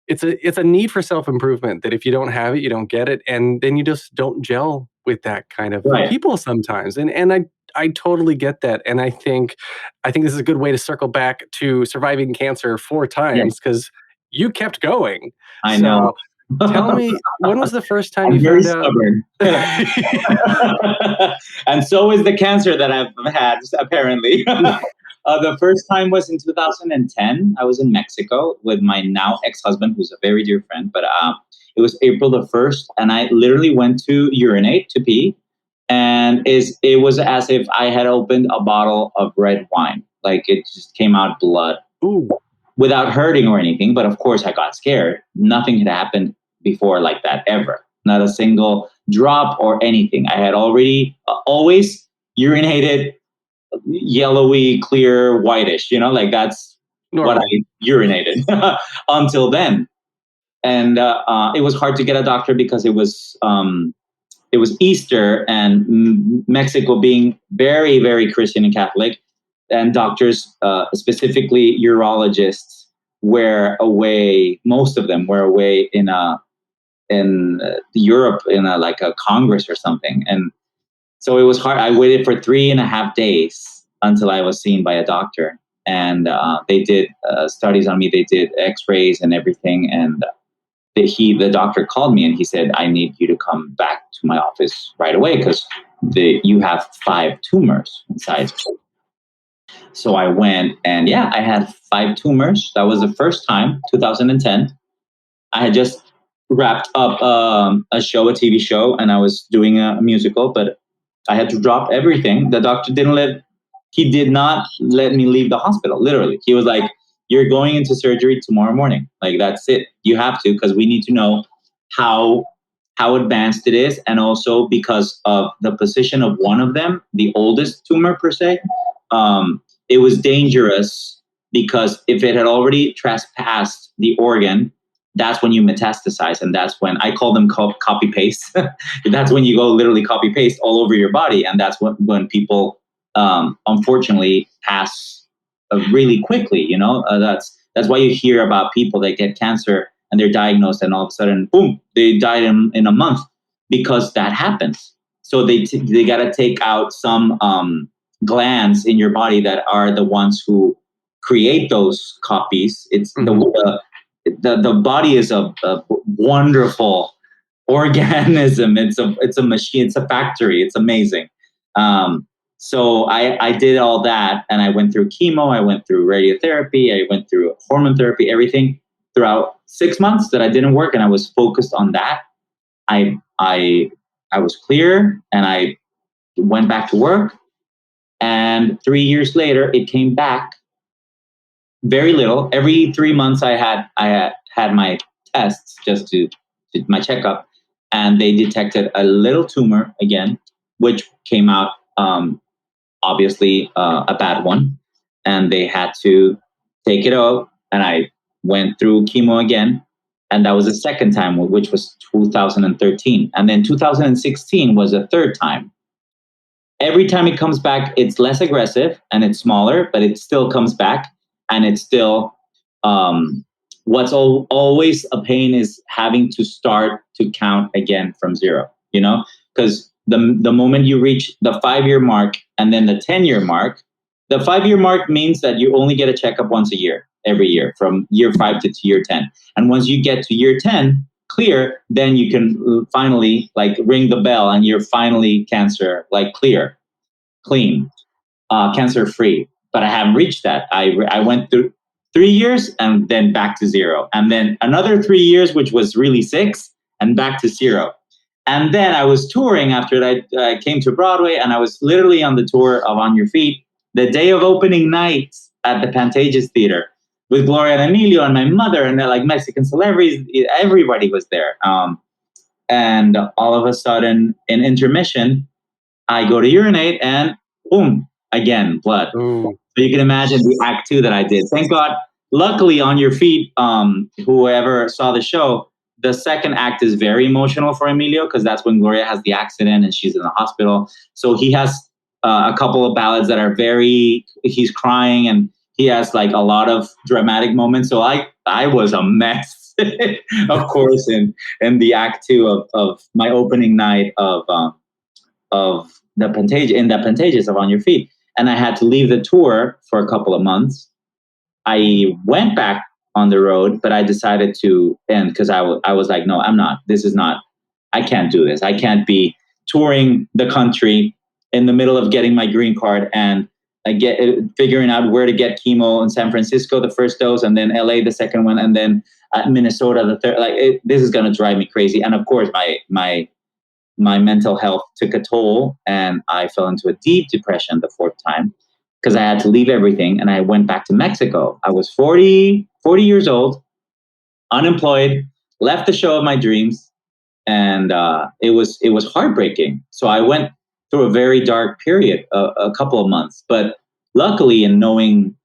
It's a need for self-improvement that if you don't have it, you don't get it. And then you just don't gel with that kind of people sometimes. And I totally get that. And I think this is a good way to circle back to surviving cancer 4 times because you kept going. I know. Tell me, when was the first time you found out? And so is the cancer that I've had, apparently. The first time was in 2010. I was in Mexico with my now ex-husband, who's a very dear friend. But it was April the 1st, and I literally went to urinate, to pee. And it was as if I had opened a bottle of red wine. Like it just came out blood. Ooh. Without hurting or anything. But of course, I got scared. Nothing had happened before like that, ever. Not a single drop or anything. I had already always urinated yellowy, clear, whitish, you know, like that's normal. What I urinated until then. And it was hard to get a doctor because it was Easter, and Mexico being very, very Christian and Catholic, and doctors, specifically urologists, were away. Most of them were away in Europe in like a congress or something. And so it was hard. I waited for 3.5 days until I was seen by a doctor, and they did studies on me. They did X-rays and everything, and the doctor called me and he said, "I need you to come back to my office right away because you have 5 tumors inside." So I went, and I had 5 tumors. That was the first time, 2010. I had just wrapped up a TV show, and I was doing a musical, but I had to drop everything. The doctor did not let me leave the hospital. Literally, he was like, "You're going into surgery tomorrow morning. Like that's it. You have to, because we need to know how advanced it is, and also because of the position of one of them, the oldest tumor per se. It was dangerous because if it had already trespassed the organ, that's when you metastasize, and that's when I call them copy paste. That's when you go literally copy paste all over your body, and that's when people unfortunately pass really quickly. You know, that's why you hear about people that get cancer and they're diagnosed, and all of a sudden, boom, they died in a month, because that happens. So they got to take out some glands in your body that are the ones who create those copies. It's the body is a wonderful organism. It's a machine. It's a factory. It's amazing. So I did all that, and I went through chemo. I went through radiotherapy. I went through hormone therapy. Everything throughout 6 months that I didn't work, and I was focused on that. I was clear, and I went back to work. And 3 years later, it came back. Very little. Every 3 months, I had my tests just to my checkup, and they detected a little tumor again, which came out obviously a bad one, and they had to take it out. And I went through chemo again, and that was the second time, which was 2013, and then 2016 was the third time. Every time it comes back, it's less aggressive and it's smaller, but it still comes back. And it's still, what's always a pain is having to start to count again from zero, because the moment you reach the 5-year mark and then the 10-year mark, the 5-year mark means that you only get a checkup once a year, every year, from year 5 to year 10. And once you get to year 10, clear, then you can finally ring the bell and you're finally cancer, clear, clean, cancer free. But I haven't reached that. I went through 3 years and then back to zero. And then another 3 years, which was really 6, and back to zero. And then I was touring after that. I came to Broadway, and I was literally on the tour of On Your Feet the day of opening night at the Pantages Theater with Gloria and Emilio and my mother, and Mexican celebrities. Everybody was there. And all of a sudden, in intermission, I go to urinate and boom, again, blood. Ooh. So you can imagine the act 2 that I did. Thank God. Luckily, On Your Feet, whoever saw the show, the second act is very emotional for Emilio, because that's when Gloria has the accident and she's in the hospital. So he has a couple of ballads that are he's crying, and he has a lot of dramatic moments. So I was a mess, of course, in the act 2 of my opening night of the Pantages of On Your Feet. And I had to leave the tour for a couple of months. I went back on the road, but I decided to end, because I was like, no, I'm not. I can't do this. I can't be touring the country in the middle of getting my green card and figuring out where to get chemo in San Francisco, the first dose, and then LA, the second one, and then Minnesota, the third. This is going to drive me crazy. And of course, my mental health took a toll, and I fell into a deep depression the 4th time, because I had to leave everything, and I went back to Mexico. I was 40 years old, unemployed, left the show of my dreams, and it was heartbreaking. So I went through a very dark period, a couple of months. But luckily, in knowing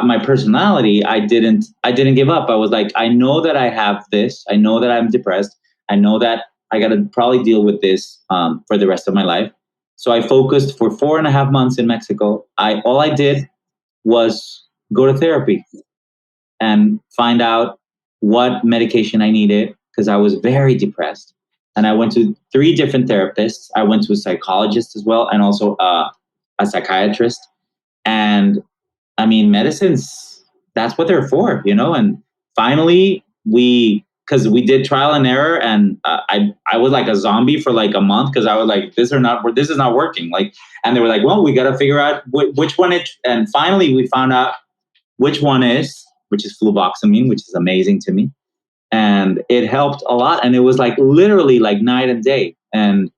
my personality, I didn't give up. I was like, I know that I have this. I know that I'm depressed. I know that I got to probably deal with this for the rest of my life. So I focused for 4.5 months in Mexico. All I did was go to therapy and find out what medication I needed, because I was very depressed. And I went to 3 different therapists. I went to a psychologist as well, and also a psychiatrist. And I mean, medicines, that's what they're for, And finally, because we did trial and error, and I was like a zombie for a month, because I was like, this is not working. And they were like, well, we got to figure out which one and finally we found out which one which is fluvoxamine, which is amazing to me. And it helped a lot. And it was literally night and day. And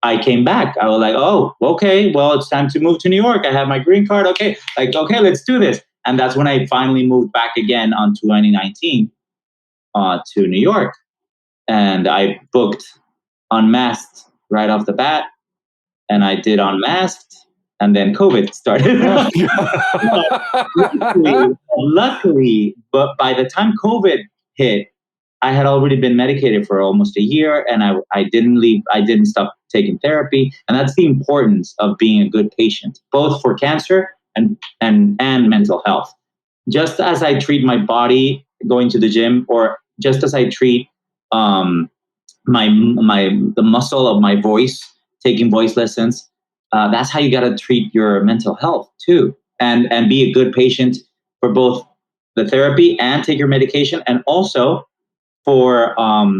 I came back. I was like, oh, okay, well, it's time to move to New York. I have my green card. Okay. Okay, let's do this. And that's when I finally moved back again on 2019 to New York. And I booked Unmasked right off the bat. And I did Unmasked. And then COVID started. luckily, but by the time COVID hit, I had already been medicated for almost a year, and I didn't leave. I didn't stop taking therapy. And that's the importance of being a good patient, both for cancer and mental health. Just as I treat my body going to the gym, or just as I treat the muscle of my voice, taking voice lessons, that's how you got to treat your mental health too, and be a good patient for both the therapy and take your medication, and also for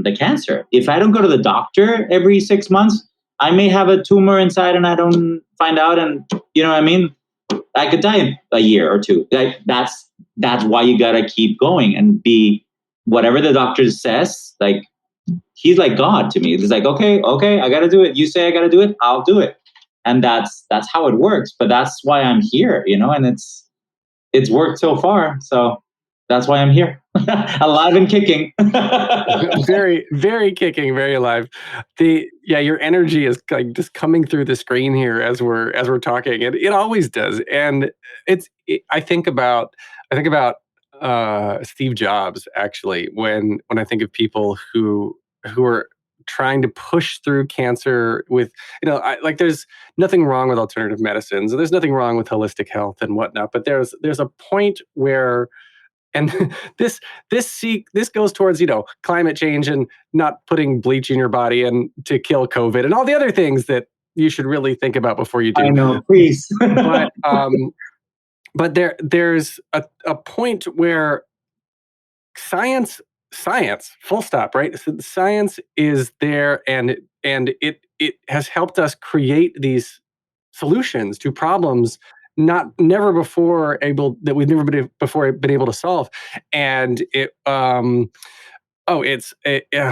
the cancer. If I don't go to the doctor every 6 months, I may have a tumor inside and I don't find out, and you know what I mean? I could die in a year or two. Like that's why you gotta keep going and be whatever the doctor says. Like he's like God to me. It's like, okay, I gotta do it. You say I gotta do it, I'll do it. And that's how it works. But that's why I'm here, and it's worked so far. So that's why I'm here. Alive and kicking. Very, very kicking, very alive. Your energy is like just coming through the screen here as we're talking. It always does. And I think about Steve Jobs actually when I think of people who are trying to push through cancer with, there's nothing wrong with alternative medicines. There's nothing wrong with holistic health and whatnot. But there's a point where, and this goes towards, climate change and not putting bleach in your body and to kill COVID and all the other things that you should really think about before you do. I know, please. But there's a point where science, full stop, right? So science is there, and it has helped us create these solutions to problems never before that we've never been able to solve. And I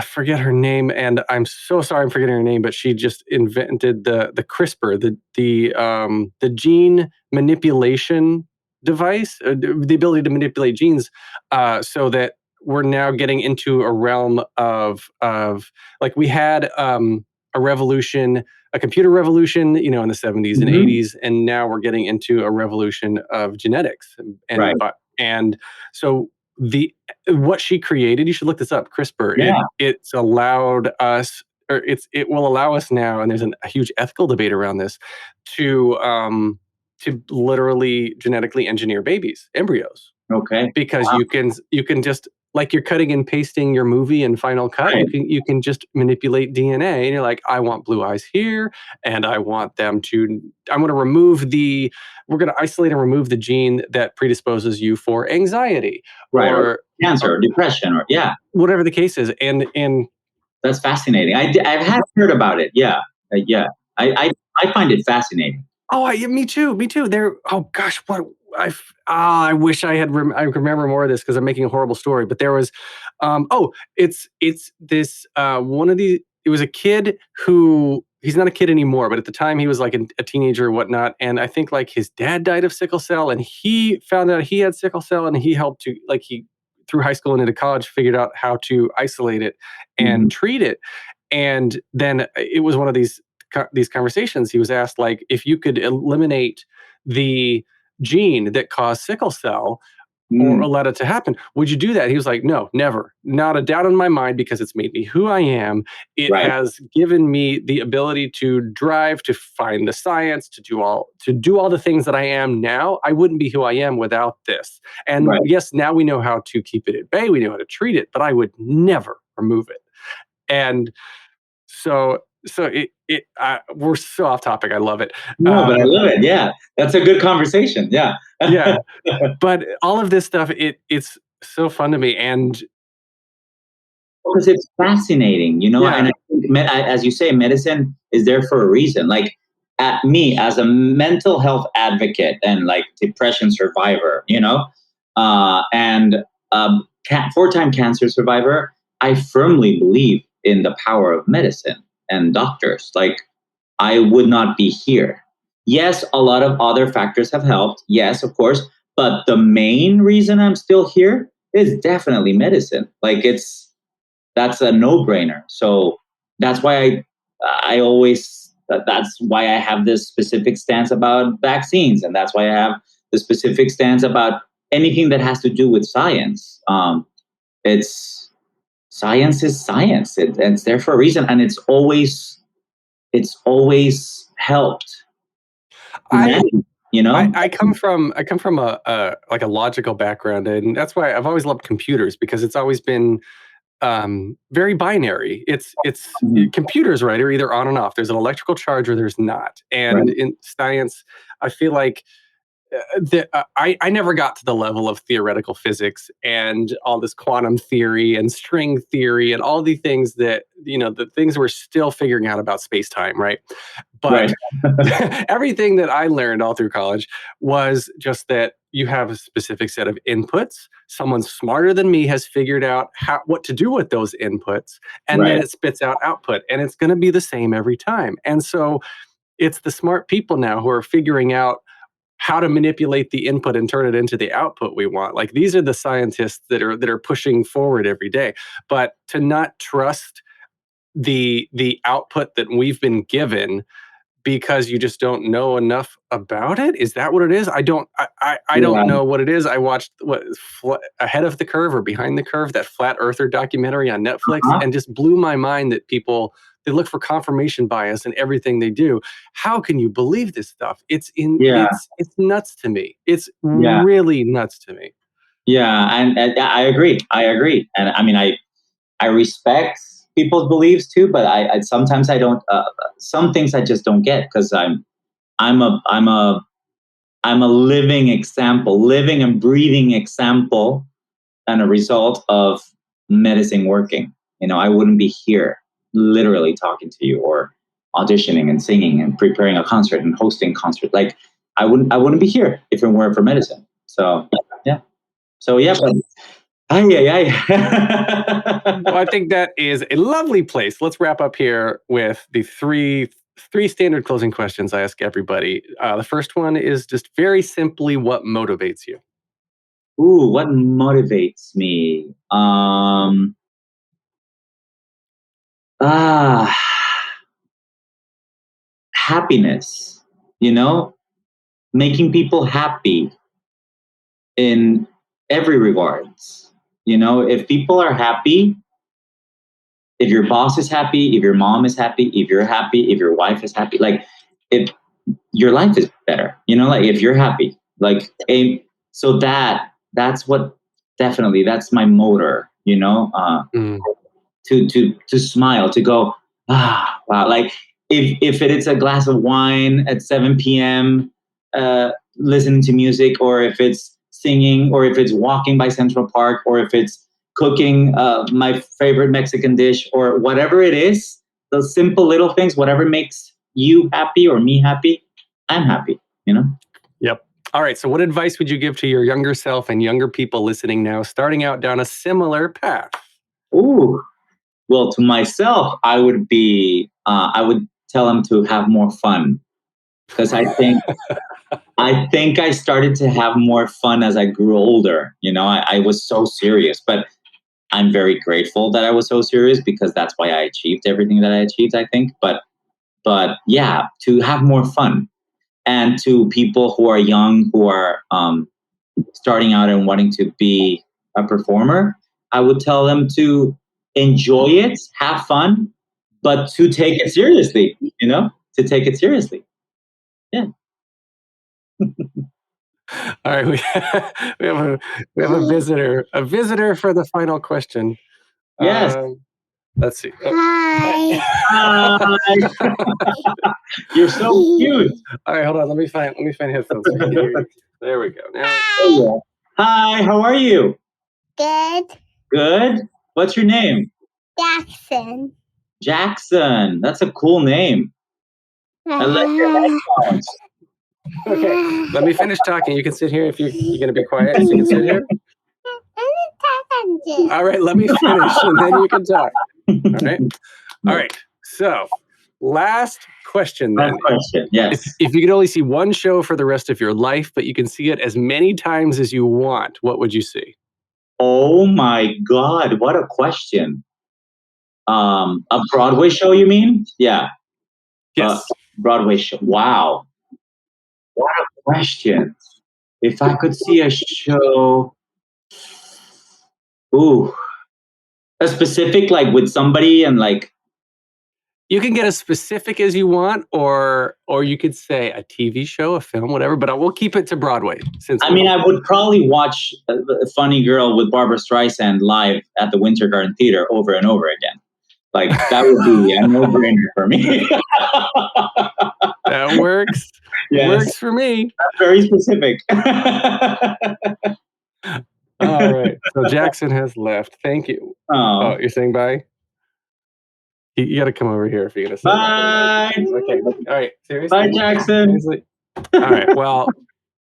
forget her name, and I'm so sorry I'm forgetting her name, but she just invented the CRISPR, the gene manipulation device, the ability to manipulate genes, so that we're now getting into a realm of like we had a revolution, a computer revolution, in the 70s and 80s, and now we're getting into a revolution of genetics. And so what she created, you should look this up, CRISPR. Yeah. It's allowed us, or it will allow us now, and there's a huge ethical debate around this, to literally genetically engineer babies, embryos. Okay. Because you can just, like you're cutting and pasting your movie in Final Cut, right. You can just manipulate DNA, and you're like, I want blue eyes here, and I want them to. I'm going to we're going to isolate and remove the gene that predisposes you for anxiety, right, or cancer, or depression, or whatever the case is, and that's fascinating. I've heard about it. Yeah. I find it fascinating. Oh, me too. Oh gosh, what. I wish I could remember more of this because I'm making a horrible story. But there was, it's this one of these. It was a kid who, he's not a kid anymore, but at the time he was like a teenager or whatnot. And I think like his dad died of sickle cell, and he found out he had sickle cell, and he helped to through high school and into college figured out how to isolate it and treat it. And then it was one of these conversations. He was asked, like, if you could eliminate the gene that caused sickle cell or allowed it to happen, would you do that? He was like, no, never. Not a doubt in my mind, because it's made me who I am. It has given me the ability to drive, to find the science, to do all the things that I am now. I wouldn't be who I am without this. And yes, now we know how to keep it at bay. We know how to treat it, but I would never remove it. And so we're so off topic. I love it. No, but I love it. Yeah, that's a good conversation. Yeah, yeah. But all of this stuff, it's so fun to me, and because it's fascinating, And I think, as you say, medicine is there for a reason. Like at me as a mental health advocate and like depression survivor, and 4-time cancer survivor, I firmly believe in the power of medicine and doctors. Like, I would not be here. Yes, a lot of other factors have helped. Yes, of course. But the main reason I'm still here is definitely medicine. Like that's a no-brainer. So that's why I always, that's why I have this specific stance about vaccines. And that's why I have the specific stance about anything that has to do with science. Science is science. It's there for a reason, and it's always helped. I come from a logical background, and that's why I've always loved computers, because it's always been very binary. It's computers, right, are either on and off. There's an electrical charge or there's not. And in science, I feel like I never got to the level of theoretical physics and all this quantum theory and string theory and all the things that, the things we're still figuring out about space-time, right? But everything that I learned all through college was just that you have a specific set of inputs. Someone smarter than me has figured out what to do with those inputs, and then it spits out output, and it's going to be the same every time. And so it's the smart people now who are figuring out how to manipulate the input and turn it into the output we want. Like, these are the scientists that are pushing forward every day. But to not trust the output that we've been given because you just don't know enough about it, is that what it is? I don't know what it is. I watched Ahead of the Curve or Behind the Curve, that flat earther documentary on Netflix, and just blew my mind that people, they look for confirmation bias in everything they do. How can you believe this stuff? It's nuts to me. It's really nuts to me. Yeah, and I agree. And I mean, I respect people's beliefs too, but I sometimes I don't. Some things I just don't get, because I'm a living example, living and breathing example, and a result of medicine working. I wouldn't be here literally talking to you, or auditioning and singing and preparing a concert and hosting concert. Like, I wouldn't be here if it weren't for medicine. So yeah. But well, I think that is a lovely place. Let's wrap up here with the three standard closing questions I ask everybody. The first one is just very simply, what motivates you? Ooh, what motivates me? Happiness, making people happy in every regards. If people are happy, if your boss is happy, if your mom is happy, if you're happy, if your wife is happy, like, if your life is better, like, if you're happy, like, so that's what, definitely, that's my motor, to smile, to go, wow. Like, if it is a glass of wine at 7 p.m., listening to music, or if it's singing, or if it's walking by Central Park, or if it's cooking my favorite Mexican dish, or whatever it is, those simple little things, whatever makes you happy or me happy, I'm happy, Yep. All right. So what advice would you give to your younger self and younger people listening now, starting out down a similar path? Ooh. Well, to myself, I would tell them to have more fun, because I think I started to have more fun as I grew older. I was so serious, but I'm very grateful that I was so serious, because that's why I achieved everything that I achieved, I think. But yeah, to have more fun. And to people who are young, who are starting out and wanting to be a performer, I would tell them to enjoy it, have fun, but to take it seriously, to take it seriously. Yeah. All right. We have a visitor for the final question. Yes. Let's see. Hi. Hi. You're so cute. All right, hold on. Let me find headphones. There we go. Hi, how are you? Good. Good. What's your name? Jackson. Jackson. That's a cool name. I like your headphones. Okay, let me finish talking. You can sit here if you're going to be quiet. So you can sit here. All right, let me finish, and then you can talk. All right. So, last question then. Last question, yes. If you could only see one show for the rest of your life, but you can see it as many times as you want, what would you see? Oh my God, what a question. A Broadway show, you mean? Yeah. Yes. Broadway show. Wow. What a question. If I could see a show, a specific, like, with somebody, and like, you can get as specific as you want, or you could say a TV show, a film, whatever, but we'll keep it to Broadway. I would probably watch Funny Girl with Barbara Streisand live at the Winter Garden Theater over and over again. Like, that would be a no-brainer for me. That works. Yes. Works for me. That's very specific. All right. So Jackson has left. Thank you. Oh, you're saying bye? You got to come over here if you're going to say bye. Okay. All right. Seriously? Bye, Jackson. Seriously? All right. Well,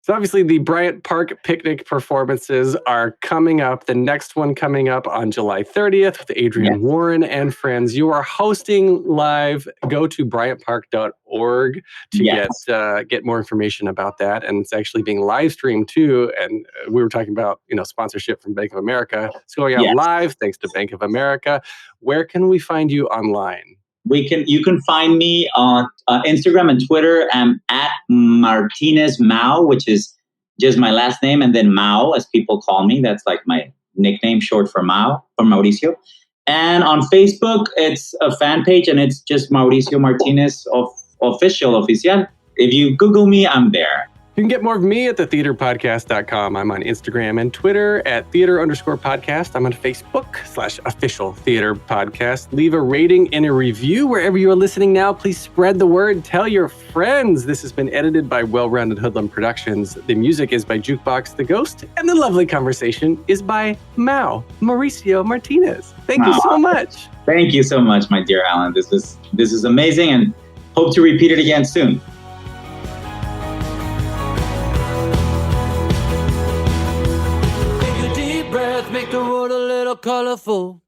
so obviously the Bryant Park picnic performances are coming up. The next one coming up on July 30th with Adrian Warren and friends. You are hosting live. Go to bryantpark.org to get more information about that. And it's actually being live streamed too. And we were talking about, sponsorship from Bank of America. It's going out live thanks to Bank of America. Where can we find you online? You can find me on Instagram and Twitter. I'm at Martinez Mao, which is just my last name, and then Mao, as people call me. That's like my nickname, short for Mao, for Mauricio. And on Facebook, it's a fan page, and it's just Mauricio Martinez Oficial. If you Google me, I'm there. You can get more of me at thetheaterpodcast.com. I'm on Instagram and Twitter at theater_podcast. I'm on Facebook /official theater podcast. Leave a rating and a review wherever you are listening now. Please spread the word. Tell your friends. This has been edited by Well-Rounded Hoodlum Productions. The music is by Jukebox the Ghost. And the lovely conversation is by Mauricio Martinez. Thank you so much. Thank you so much, my dear Alan. This is amazing, and hope to repeat it again soon. Make the world a little colorful.